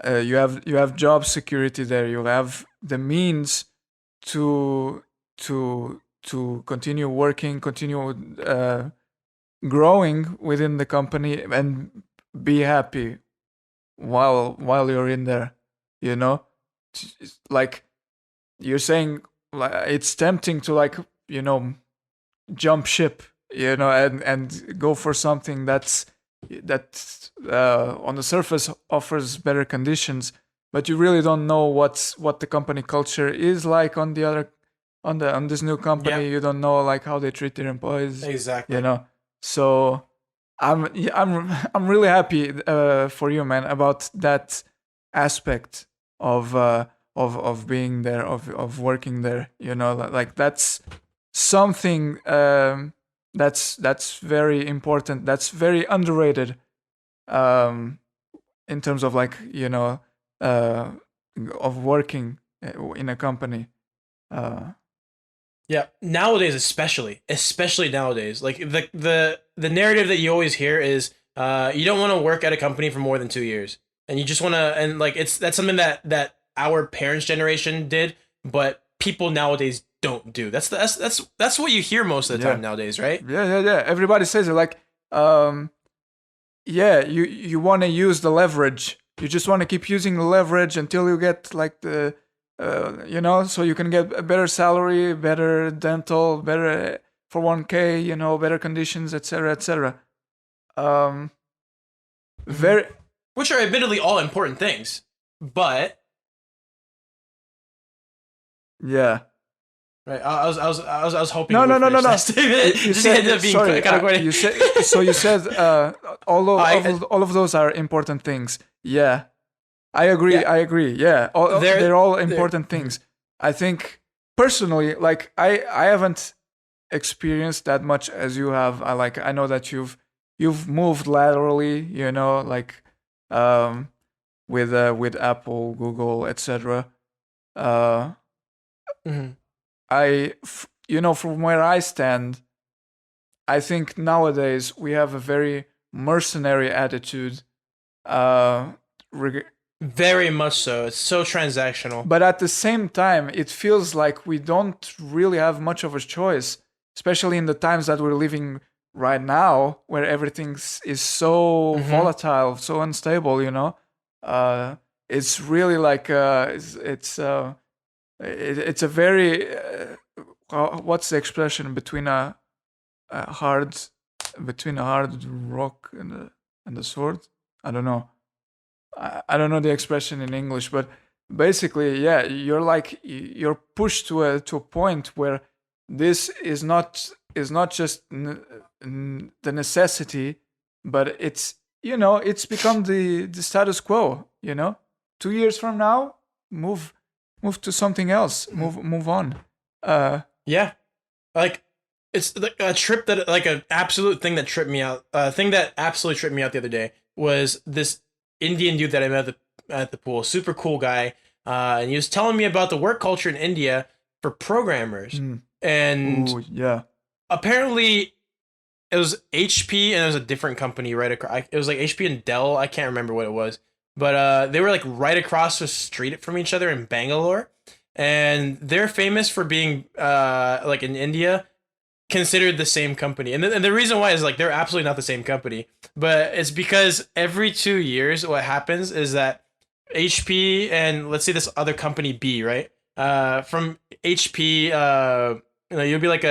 you have job security there. You have the means to continue working, continue growing within the company, and be happy while you're in there. You know, like you're saying, like it's tempting to jump ship, and go for something that on the surface offers better conditions, but you really don't know what the company culture is like on this new company. Yeah, You don't know like how they treat their employees, exactly. So I'm really happy for you, man, about that aspect of being there, of working there. Like that's something that's very important. That's very underrated um, in terms of uh, of working in a company. Uh, Yeah, nowadays especially nowadays, like the narrative that you always hear is you don't want to work at a company for more than 2 years, and you just want to, and like that's something that our parents' generation did, but people nowadays don't do. That's what you hear most of the yeah, time nowadays, right? yeah. Everybody says it like, yeah, you want to use the leverage. You just want to keep using the leverage until you get like so you can get a better salary, better dental, better 401k, better conditions, etc., etc. Um, Mm-hmm. very, Which are admittedly all important things, but yeah. right. I was hoping No, you no, would no, no, finish no. that statement. You Just ended said up being sorry. kind of going. You said so. You said all of those are important things. Yeah, I agree. Yeah, I agree. Yeah, they're they're all they're. important Mhm. things. I think personally, like I haven't experienced that much as you have. I know that you've moved laterally. Like um with Apple, Google, etc. Uh, Mhm. from where I stand, I think nowadays we have a very mercenary attitude. Uh, reg- Very much so. It's so transactional. but at the same time, it feels like we don't really have much of a choice, especially in the times that we're living right now, where everything is so Hmm. volatile, so unstable. Uh, it's really like it's a very what's the expression a hard between a hard rock and a sword. I don't know. I don't know the expression in English, but basically, yeah, you're pushed to a point where this is not just the necessity, but it's become the status quo. 2 years from now, move to something else. Move on. Uh, Yeah, like it's like a trip that like an absolute thing that tripped me out. Thing that absolutely tripped me out the other day was this Indian dude that I met at the pool. Super cool guy. And he was telling me about the work culture in India for programmers, mm, and ooh, yeah. apparently it was HP and it was a different company right across. It was like HP and Dell. I can't remember what it was, but they were like right across the street from each other in Bangalore, and they're famous for being like in India considered the same company. And the reason why is like they're absolutely not the same company, but it's because every 2 years what happens is that HP and let's say this other company B, right? From HP, you'll be like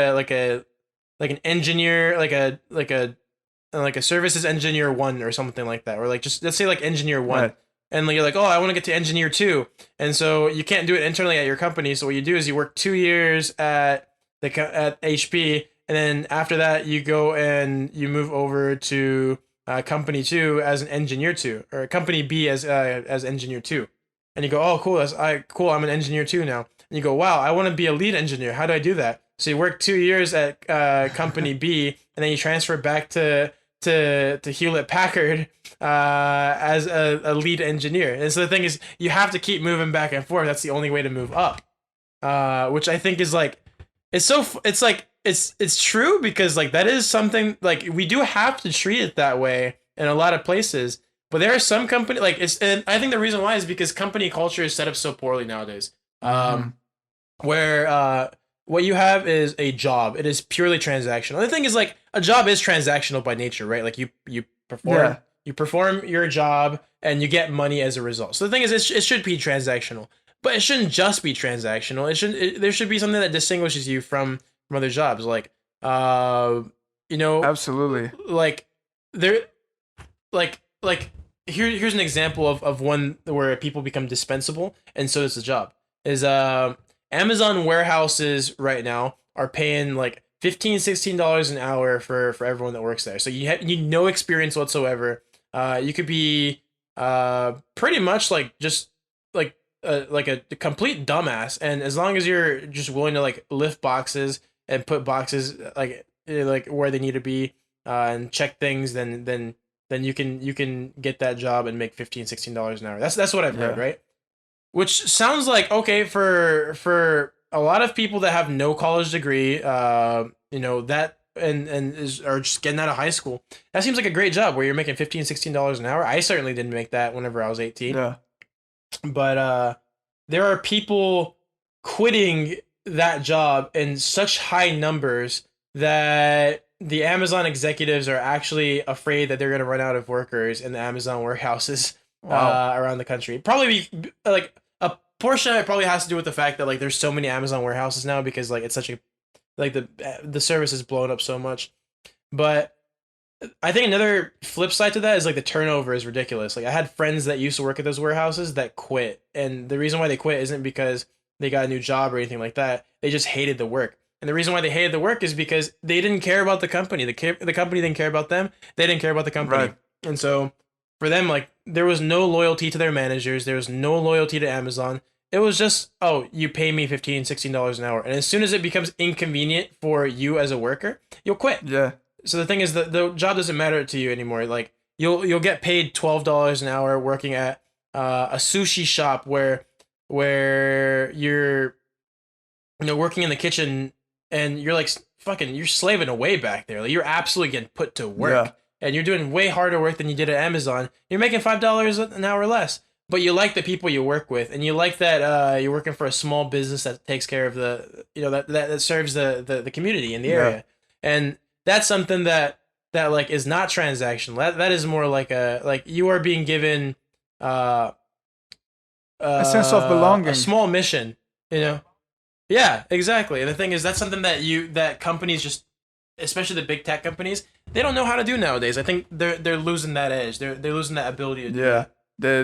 an engineer, like a services engineer one or something like that, or like just let's say like engineer one, Right. and you're like, oh, I want to get to engineer two, and so you can't do it internally at your company. So what you do is you work 2 years at HP, and then after that you go and you move over to company two as an engineer two, or company B as engineer two, and you go, oh, cool, cool, I'm an engineer two now, and you go, wow, I want to be a lead engineer. How do I do that? So you work 2 years at company B, and then you transfer back to Hewlett Packard as a lead engineer. And so the thing is, you have to keep moving back and forth. That's the only way to move up. Which I think is like, it's true, because like that is something, like we do have to treat it that way in a lot of places. But there are some company like and I think the reason why is because company culture is set up so poorly nowadays. Where what you have is a job. It is purely transactional. The thing is, like, a job is transactional by nature, right? Like you perform your job and you get money as a result. So the thing is, it should be transactional, but it shouldn't just be transactional. There should be something that distinguishes you from other jobs. Like, Absolutely. like there, here's an example of one where people become dispensable, and so does the job. Is Amazon warehouses right now are paying like $15-16 an hour for everyone that works there. So you need no experience whatsoever. You could be pretty much like just like a complete dumbass, and as long as you're just willing to like lift boxes and put boxes like where they need to be and check things, then you can get that job and make $15-16 an hour. That's what I've heard, right? Which sounds like okay for a lot of people that have no college degree, that are just getting out of high school. That seems like a great job where you're making $15-16 an hour. I certainly didn't make that whenever I was 18. Yeah. But there are people quitting that job in such high numbers that the Amazon executives are actually afraid that they're going to run out of workers in the Amazon warehouses around the country. Probably like a portion of it probably has to do with the fact that like there's so many Amazon warehouses now, because like it's such a like the service is blown up so much. But I think another flip side to that is like the turnover is ridiculous. Like I had friends that used to work at those warehouses that quit, and the reason why they quit isn't because they got a new job or anything like that. They just hated the work. And the reason why they hated the work is because they didn't care about the company. The company didn't care about them. They didn't care about the company. Right. And so for them, like, there was no loyalty to their managers. There was no loyalty to Amazon. It was just, oh, you pay me $15-16 an hour. And as soon as it becomes inconvenient for you as a worker, you'll quit. Yeah. So the thing is that the job doesn't matter to you anymore. Like you'll get paid $12 an hour working at a sushi shop where you're working in the kitchen, and you're like you're slaving away back there. Like you're absolutely getting put to work, and you're doing way harder work than you did at Amazon. You're making $5 an hour less, but you like the people you work with, and you like that you're working for a small business that takes care of the that serves the community in the area, and that's something that like is not transactional. That is more like you are being given a sense of belonging, a small mission, Yeah, exactly. And the thing is, that's something that companies, just especially the big tech companies, they don't know how to do nowadays. I think they're losing that edge. They're losing that ability to do that. They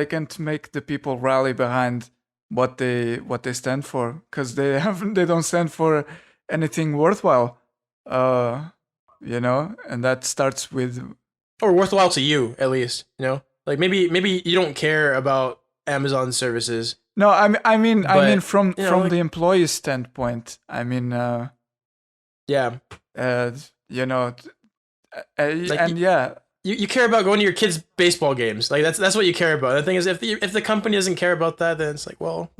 can't make the people rally behind what they stand for, because they don't stand for anything worthwhile. And that starts with, or worthwhile to you at least. Like maybe you don't care about Amazon services. No, I mean from the employee standpoint. I mean, yeah. You care about going to your kids' baseball games. Like that's what you care about. The thing is, if the company doesn't care about that, then it's like, well,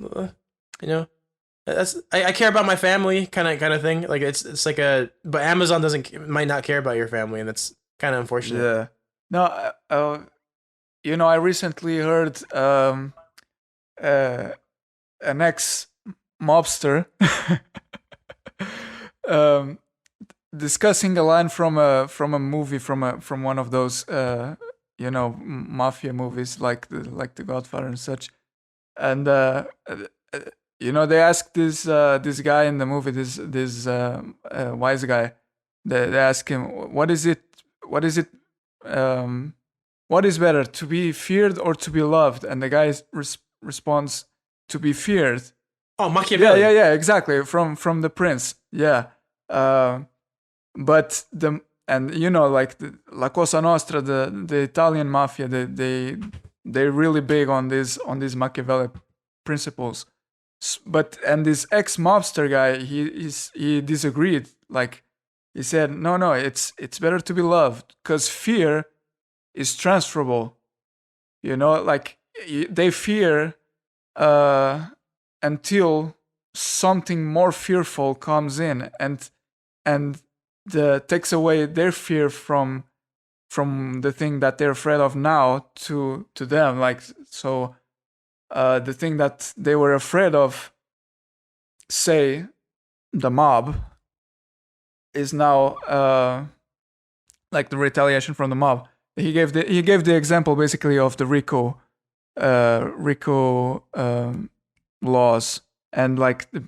that's I care about my family kind of thing. Like it's like but Amazon might not care about your family, and that's kind of unfortunate. Yeah. No, I recently heard an ex-mobster discussing a line from a movie from one of those mafia movies like the Godfather and such, and they asked this guy in the movie, this wise guy, they ask him, what is better, to be feared or to be loved? And the guy responds, to be feared. Oh, Machiavelli. Yeah, exactly. From The Prince. Yeah. But like La Cosa Nostra, the Italian mafia, they're really big on these Machiavelli principles. And this ex-mobster guy, he disagreed. Like, He said, no, it's better to be loved because fear is transferable. You know, like they fear until something more fearful comes in and takes away their fear from the thing that they're afraid of now to them. Like, so the thing that they were afraid of, say the mob, is now like the retaliation from the mob. He gave the example basically of the RICO laws, and like the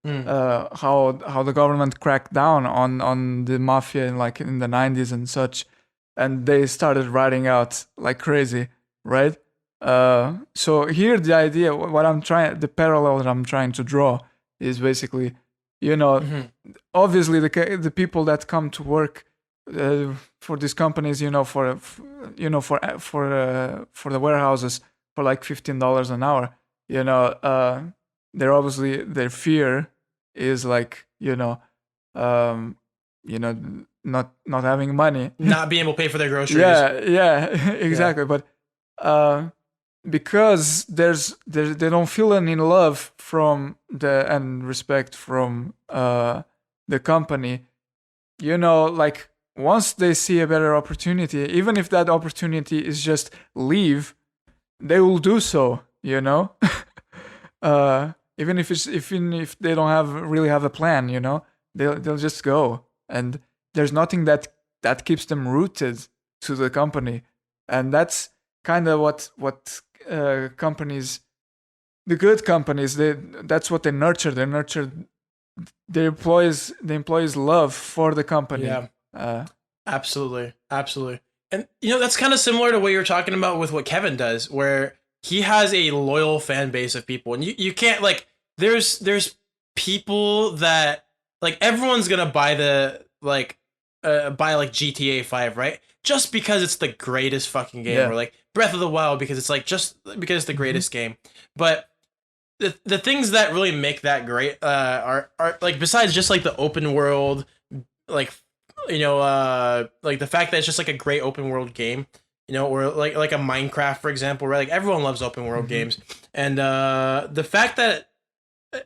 how the government cracked down on the mafia in the 90s and such, and they started writing out like crazy, right? So here the idea, the parallel that I'm trying to draw is basically, obviously the people that come to work for these companies, for the warehouses for like $15 an hour, they're obviously, their fear is like, not having money, not being able to pay for their groceries. Yeah, exactly. Yeah. But because they don't feel any love from and respect from the company, like once they see a better opportunity, even if that opportunity is just leave, they will do so. Even if they don't really have a plan, they'll just go, and there's nothing that keeps them rooted to the company, and that's kind of what companies, the good companies, that's what they nurture. They nurture the employees' love for the company. Yeah, absolutely. And that's kind of similar to what you're talking about with what Kevin does, where he has a loyal fan base of people, and you can't, like, there's people that, like, everyone's gonna buy buy GTA 5, right? Just because it's the greatest fucking game, or like Breath of the Wild because it's like just because it's the greatest game. But the things that really make that great are like, besides just like the open world, like like the fact that it's just like a great open world game, or like a Minecraft, for example, right? Like everyone loves open world games, and the fact that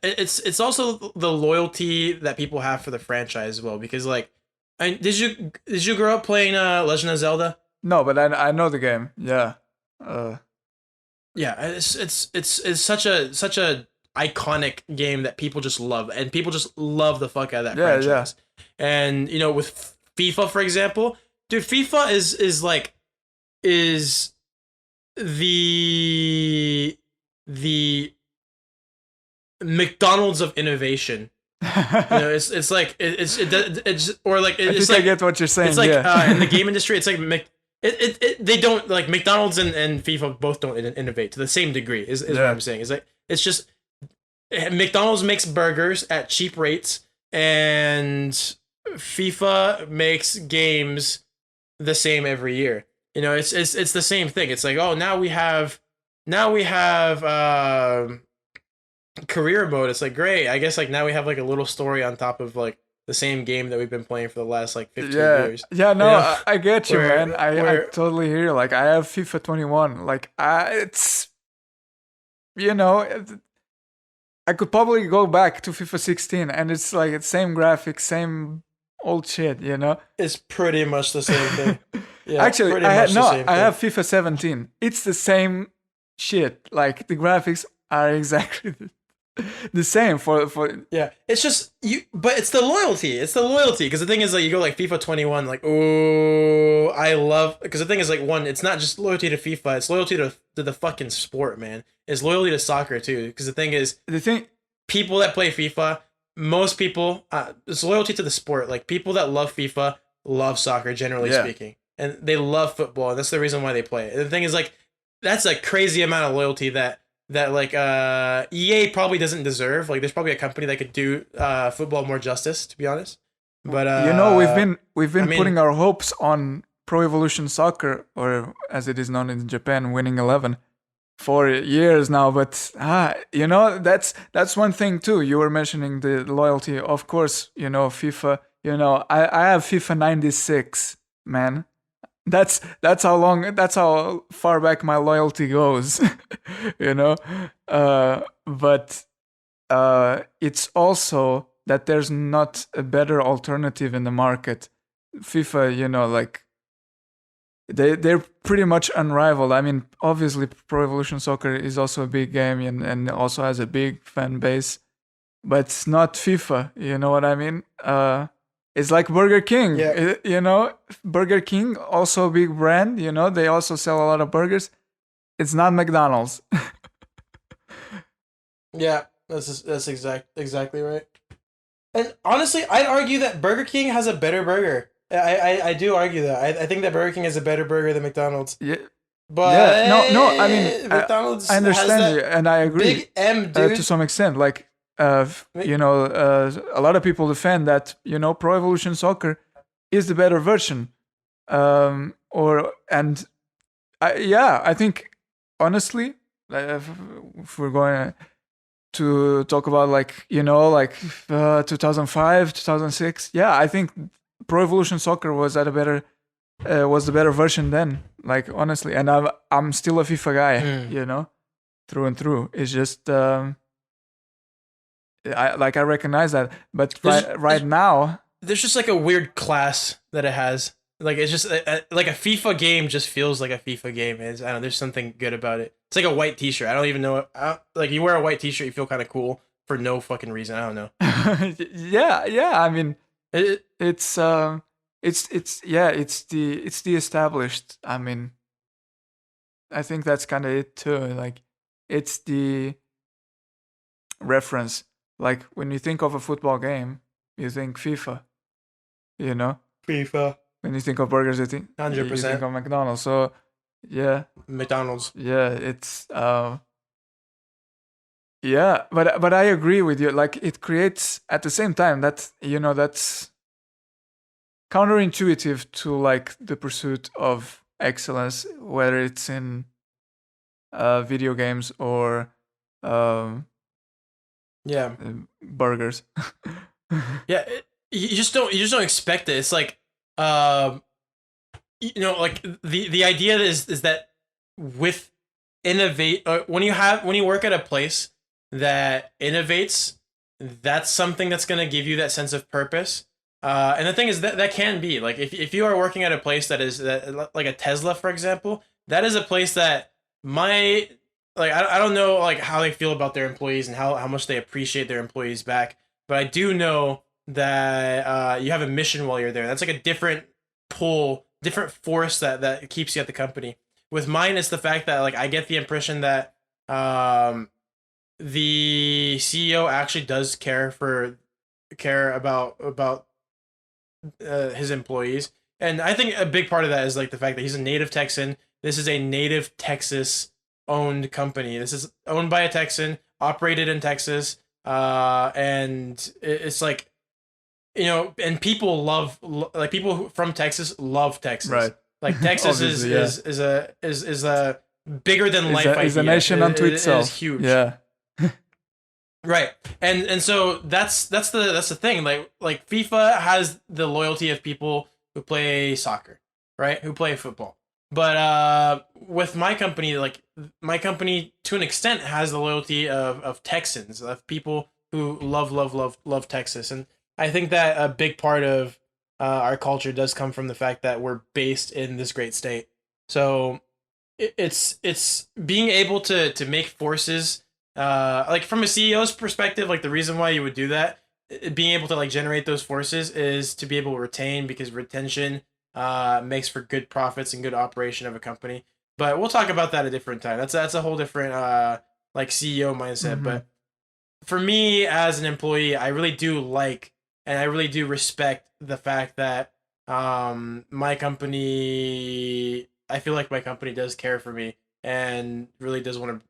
it's also the loyalty that people have for the franchise as well, because like, did you grow up playing Legend of Zelda? No, but I know the game. Yeah. Yeah, it's such a iconic game that people just love, and people just love the fuck out of that franchise. Yeah. And with FIFA, for example, dude, FIFA is the McDonald's of innovation. It's like it's or like it's like, I get what you're saying. It's like in the game industry, it's like they don't, like, McDonald's and FIFA both don't innovate to the same degree. Is what I'm saying. Is like, it's just McDonald's makes burgers at cheap rates, and FIFA makes games the same every year. It's the same thing. It's like, oh, now we have career mode. It's like, great. I guess like now we have like a little story on top of like the same game that we've been playing for the last like 15 years. Yeah, no, I get you, man. I totally hear you. Like, I have FIFA 21. Like, it's, I could probably go back to FIFA 16, and it's like the same graphics, same old shit, It's pretty much the same thing. Yeah, actually, I have FIFA 17. It's the same shit. Like, the graphics are exactly the same for yeah. It's just but it's the loyalty. Because the thing is, like, you go like FIFA 21, like, oh, I love, because the thing is, like, one, it's not just loyalty to FIFA, it's loyalty to the fucking sport, man. It's loyalty to soccer too. Because the thing is, people that play FIFA, most people, it's loyalty to the sport. Like, people that love FIFA love soccer, generally speaking, and they love football, and that's the reason why they play it. And the thing is, like, that's a crazy amount of loyalty that like EA probably doesn't deserve. Like, there's probably a company that could do football more justice, to be honest. But we've been putting our hopes on Pro Evolution Soccer, or as it is known in Japan, Winning 11, for years now. But that's one thing too. You were mentioning the loyalty. Of course, FIFA, I have FIFA 96, man. That's how far back my loyalty goes. you know but it's also that there's not a better alternative in the market. FIFA, like they're pretty much unrivaled. I mean, obviously Pro Evolution Soccer is also a big game and also has a big fan base, but it's not FIFA, you know what I mean? It's like Burger King. Burger King, also a big brand, they also sell a lot of burgers. It's not McDonald's. Yeah, that's exactly right. And honestly, I'd argue that Burger King has a better burger. I do argue that. I think that Burger King has a better burger than McDonald's. Yeah. But Yeah, no, I mean, McDonald's I understand has you, that and I agree big M, dude. to some extent. Like, a lot of people defend that Pro Evolution Soccer is the better version, I think honestly, if we're going to talk about 2005, 2006, yeah, I think Pro Evolution Soccer was the better version then. Like, honestly, and I'm still a FIFA guy, through and through. It's just I recognize that, but right now there's just like a weird class that it has. Like, it's just like a FIFA game just feels like a FIFA game. I don't know, there's something good about it. It's like a white t-shirt. I don't even know. Like, you wear a white t-shirt, you feel kind of cool for no fucking reason. I don't know. yeah. I mean, it's the established. I mean, I think that's kind of it too. Like, it's the reference. Like, when you think of a football game, you think FIFA. FIFA. When you think of burgers, you think 100%. You think of McDonald's. So, yeah, McDonald's. Yeah, it's yeah, but I agree with you. Like, it creates at the same time that that's counterintuitive to like the pursuit of excellence, whether it's in video games or burgers. Yeah, you just don't expect it. It's like like the idea is that with innovate when you work at a place that innovates, that's something that's going to give you that sense of purpose. And the thing is that can be like, if you are working at a place that is like a Tesla, for example, that is a place that I don't know like how they feel about their employees and how much they appreciate their employees back, but I do know that you have a mission while you're there. That's like a different pull, different force that keeps you at the company. With mine, it's the fact that like I get the impression that the CEO actually does care about his employees, and I think a big part of that is like the fact that he's a native Texan. This is a native Texas owned company. This is owned by a Texan, operated in Texas, and it's like, and people like people from Texas love Texas. Right. Like, Texas is a bigger than life idea. Is a nation unto itself. It is huge. Yeah. Right. And so that's the thing. Like FIFA has the loyalty of people who play soccer, right? Who play football. But with my company, like, my company to an extent has the loyalty of Texans, of people who love Texas. And I think that a big part of our culture does come from the fact that we're based in this great state. So it's being able to make forces, like, from a CEO's perspective, like, the reason why you would do that, being able to like generate those forces, is to be able to retain, because retention makes for good profits and good operation of a company. But we'll talk about that a different time. That's a whole different like CEO mindset. Mm-hmm. But for me as an employee, I really do like, and I really do respect the fact that my company, I feel like my company does care for me and really does want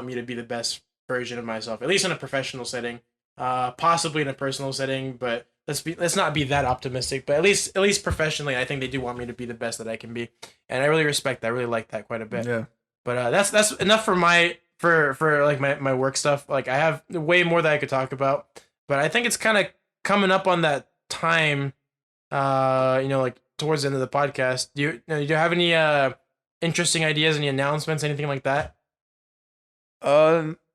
me to be the best version of myself, at least in a professional setting, possibly in a personal setting, but let's not be that optimistic. But at least professionally, I think they do want me to be the best that I can be, and I really respect that. I really like that quite a bit. Yeah. But that's enough for like my work stuff. Like, I have way more that I could talk about, but I think it's kind of coming up on that time like towards the end of the podcast. Do you have any interesting ideas, any announcements, anything like that?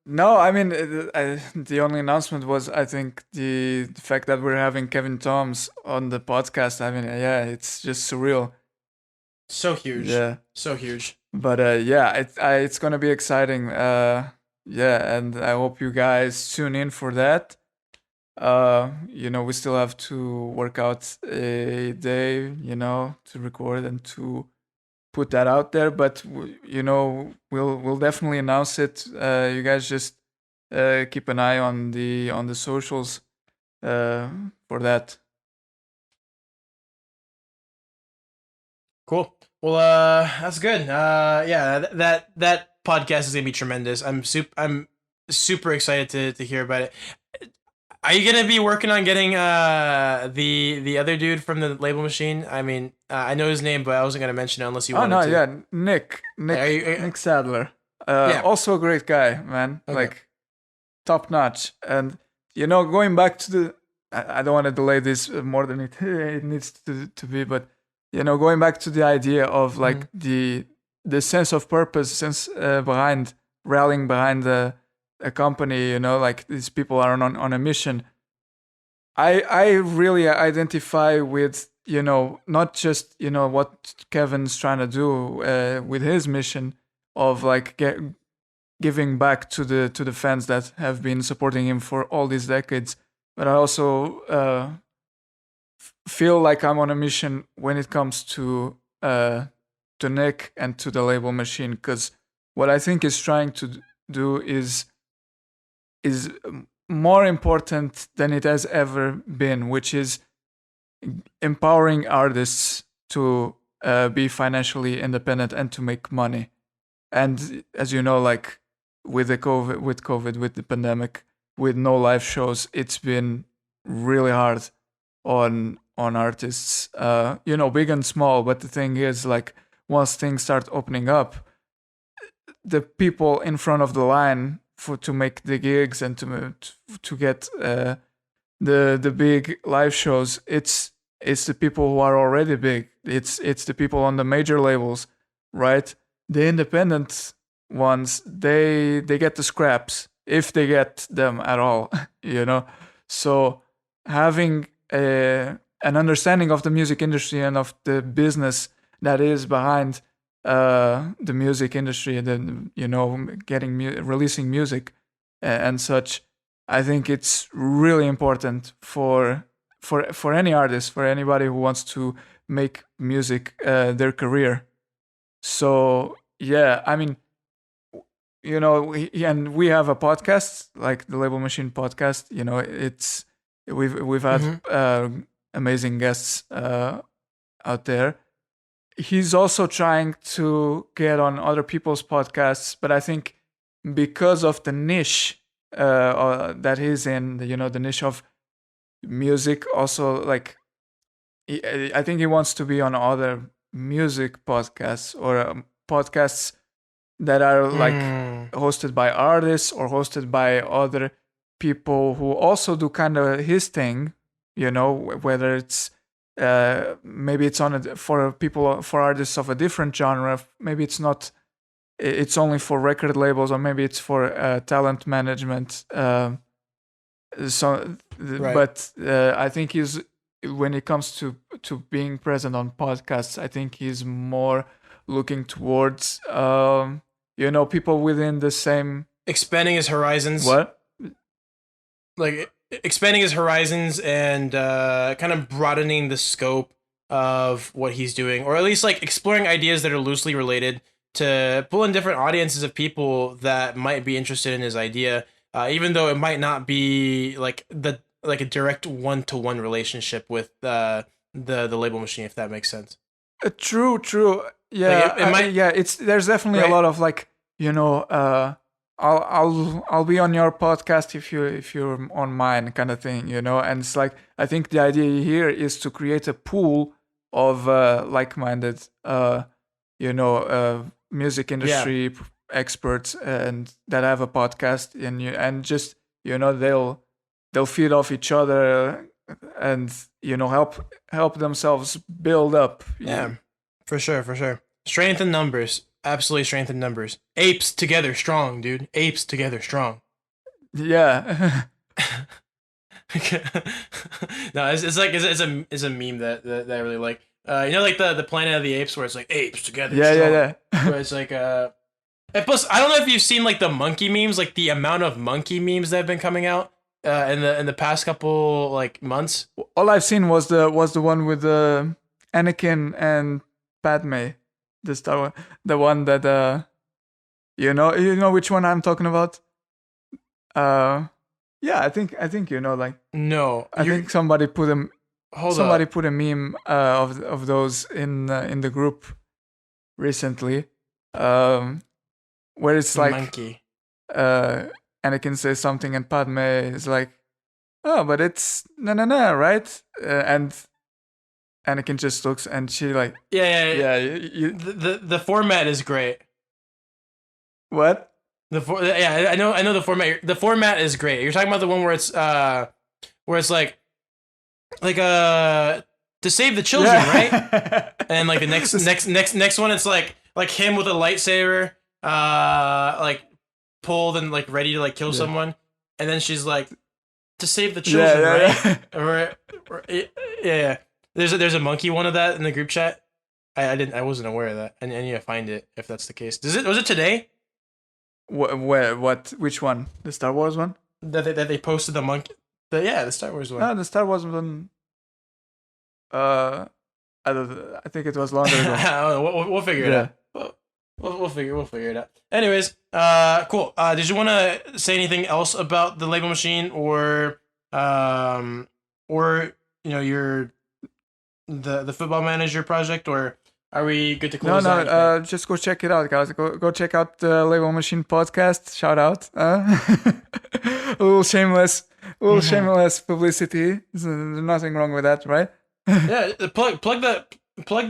No, I mean, the only announcement was, I think, the fact that we're having Kevin Toms on the podcast. I mean, yeah, it's just surreal. So huge. Yeah. So huge. But yeah, it's gonna be exciting. Yeah, and I hope you guys tune in for that. We still have to work out a day, to record and to put that out there. But we'll definitely announce it. You guys just keep an eye on the socials for that. Cool. Well, that's good. Yeah, that podcast is gonna be tremendous. I'm super excited to hear about it. Are you gonna be working on getting the other dude from the label machine? I mean, I know his name, but I wasn't gonna mention it unless you Oh wanted no, to. yeah, Nick Nick Sadler. Yeah. Also a great guy, man. Okay. Like top notch. And going back to the, I don't want to delay this more than it needs to be, but going back to the idea of like the sense of purpose, sense behind rallying behind a company, like these people are on a mission. I really identify with not just what Kevin's trying to do with his mission of like giving back to the fans that have been supporting him for all these decades, but I also feel like I'm on a mission when it comes to Nick and to the label machine, because what I think is trying to do is more important than it has ever been, which is empowering artists to be financially independent and to make money. And as you know, like with COVID, with the pandemic, with no live shows, it's been really hard on artists, big and small. But the thing is, like, once things start opening up, the people in front of the line to make the gigs and to get the big live shows, it's the people who are already big. It's the people on the major labels, right? The independent ones, they get the scraps if they get them at all, So having an understanding of the music industry and of the business that is behind the music industry, then getting releasing music and such, I think it's really important for any artist, for anybody who wants to make music their career. So yeah, I mean, and we have a podcast, like the Label Machine podcast. It's we've had amazing guests out there. He's also trying to get on other people's podcasts, but I think because of the niche that he's in, the niche of music, also like I think he wants to be on other music podcasts or podcasts that are like hosted by artists or hosted by other people who also do kind of his thing, whether it's maybe it's for artists of a different genre, maybe it's not, it's only for record labels, or maybe it's for talent management, Right. But I think when it comes to being present on podcasts, I think he's more looking towards people within the same, expanding his horizons. what? Like expanding his horizons and kind of broadening the scope of what he's doing, or at least like exploring ideas that are loosely related to pull in different audiences of people that might be interested in his idea, even though it might not be like a direct one-to-one relationship with the label machine, if that makes sense. True. Yeah, Like it might. yeah. There's definitely Right. a lot of like I'll be on your podcast if you're on mine, kind of thing, And it's like, I think the idea here is to create a pool of like-minded, music industry experts and that have a podcast, and just they'll feed off each other, and help themselves build up. Yeah, for sure. Strength in numbers. Absolutely strength in numbers. Apes together strong, dude. Apes together strong. Yeah. No, it's a meme that I really like. Like the Planet of the Apes where it's like apes together strong. Yeah. Where it's like and plus I don't know if you've seen like the monkey memes, like the amount of monkey memes that have been coming out in the past couple like months. All I've seen was the one with Anakin and Padme, the Star Wars, the one that you know which one I'm talking about. Yeah, I think like No, I think somebody put a hold somebody up. put a meme of those in the group recently, where it's like Monkey. Anakin says something and Padme is like, oh, but it's no, right? And Anakin just looks and she like, Yeah. you The format is great. what? Yeah, I know the format. The format is great. You're talking about the one where it's like to save the children, right? And like the next one, it's like him with a lightsaber, like pulled and like ready to like kill someone, and then she's like to save the children, right? Yeah. There's a monkey one of that in the group chat. I wasn't aware of that. I need to find it if that's the case. Was it today? What? Which one? The Star Wars one? That they posted the monkey. The Star Wars one. No, the Star Wars one. I think it was longer ago. I don't know. We'll figure it out. We'll figure it out. Anyways, cool. Did you want to say anything else about the label machine or your the football manager project, or are we good to close? No. Just go check it out, guys. Go check out the Label Machine podcast. Shout out. A little shameless publicity. There's nothing wrong with that, right? Yeah, plug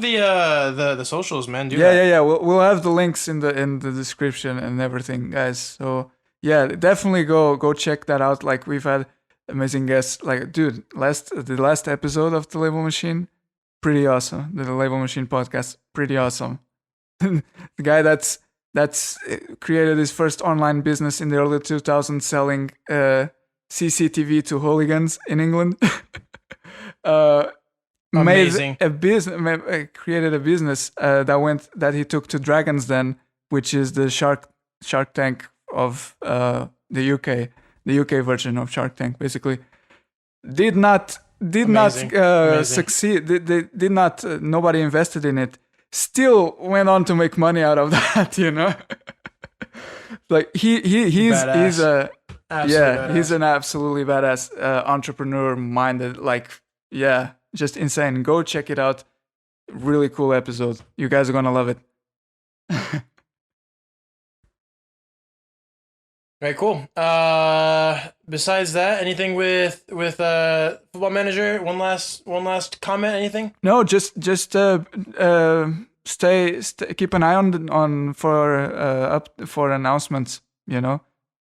the socials, man. Yeah. We'll have the links in the description and everything, guys. So yeah, definitely go check that out. Like we've had amazing guests. Like, dude, the last episode of the Label Machine, pretty awesome. The Label Machine podcast, pretty awesome. The guy that's created his first online business in the early 2000s, selling CCTV to hooligans in England. Amazing. Created a business that he took to Dragon's Den, which is the Shark Tank of the UK version of Shark Tank, basically. Did not succeed. They did not. Nobody invested in it. Still went on to make money out of that. Like he's a Absolutely he's an absolutely badass entrepreneur minded. Like just insane. Go check it out. Really cool episode. You guys are gonna love it. Right, cool. Besides that, anything with football manager? One last comment. Anything? No, just stay keep an eye on for announcements.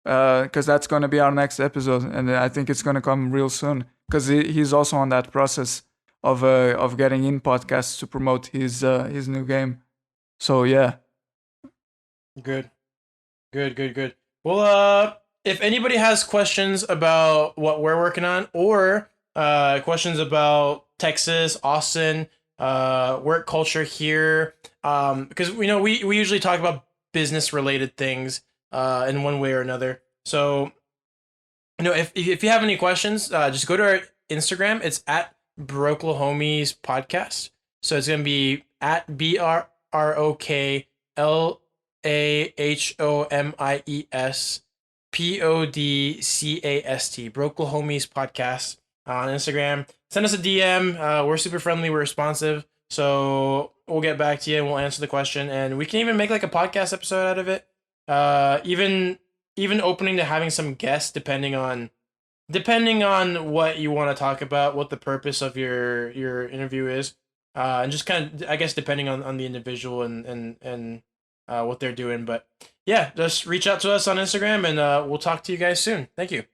Because that's gonna be our next episode, and I think it's gonna come real soon. Because he's also on that process of getting in podcasts to promote his new game. So yeah. Good. Well, if anybody has questions about what we're working on, or questions about Texas, Austin, work culture here, because we usually talk about business related things in one way or another. So if you have any questions, just go to our Instagram. It's at Broklahomies Podcast. So it's gonna be at BRROKLAHOMIES PODCAST, Broklahomies Podcast on Instagram. Send us a DM. We're super friendly. We're responsive. So we'll get back to you and we'll answer the question. And we can even make like a podcast episode out of it. Even opening to having some guests, depending on what you want to talk about, what the purpose of your interview is, and just kind of, I guess, depending on the individual and what they're doing. But yeah, just reach out to us on Instagram and we'll talk to you guys soon. Thank you.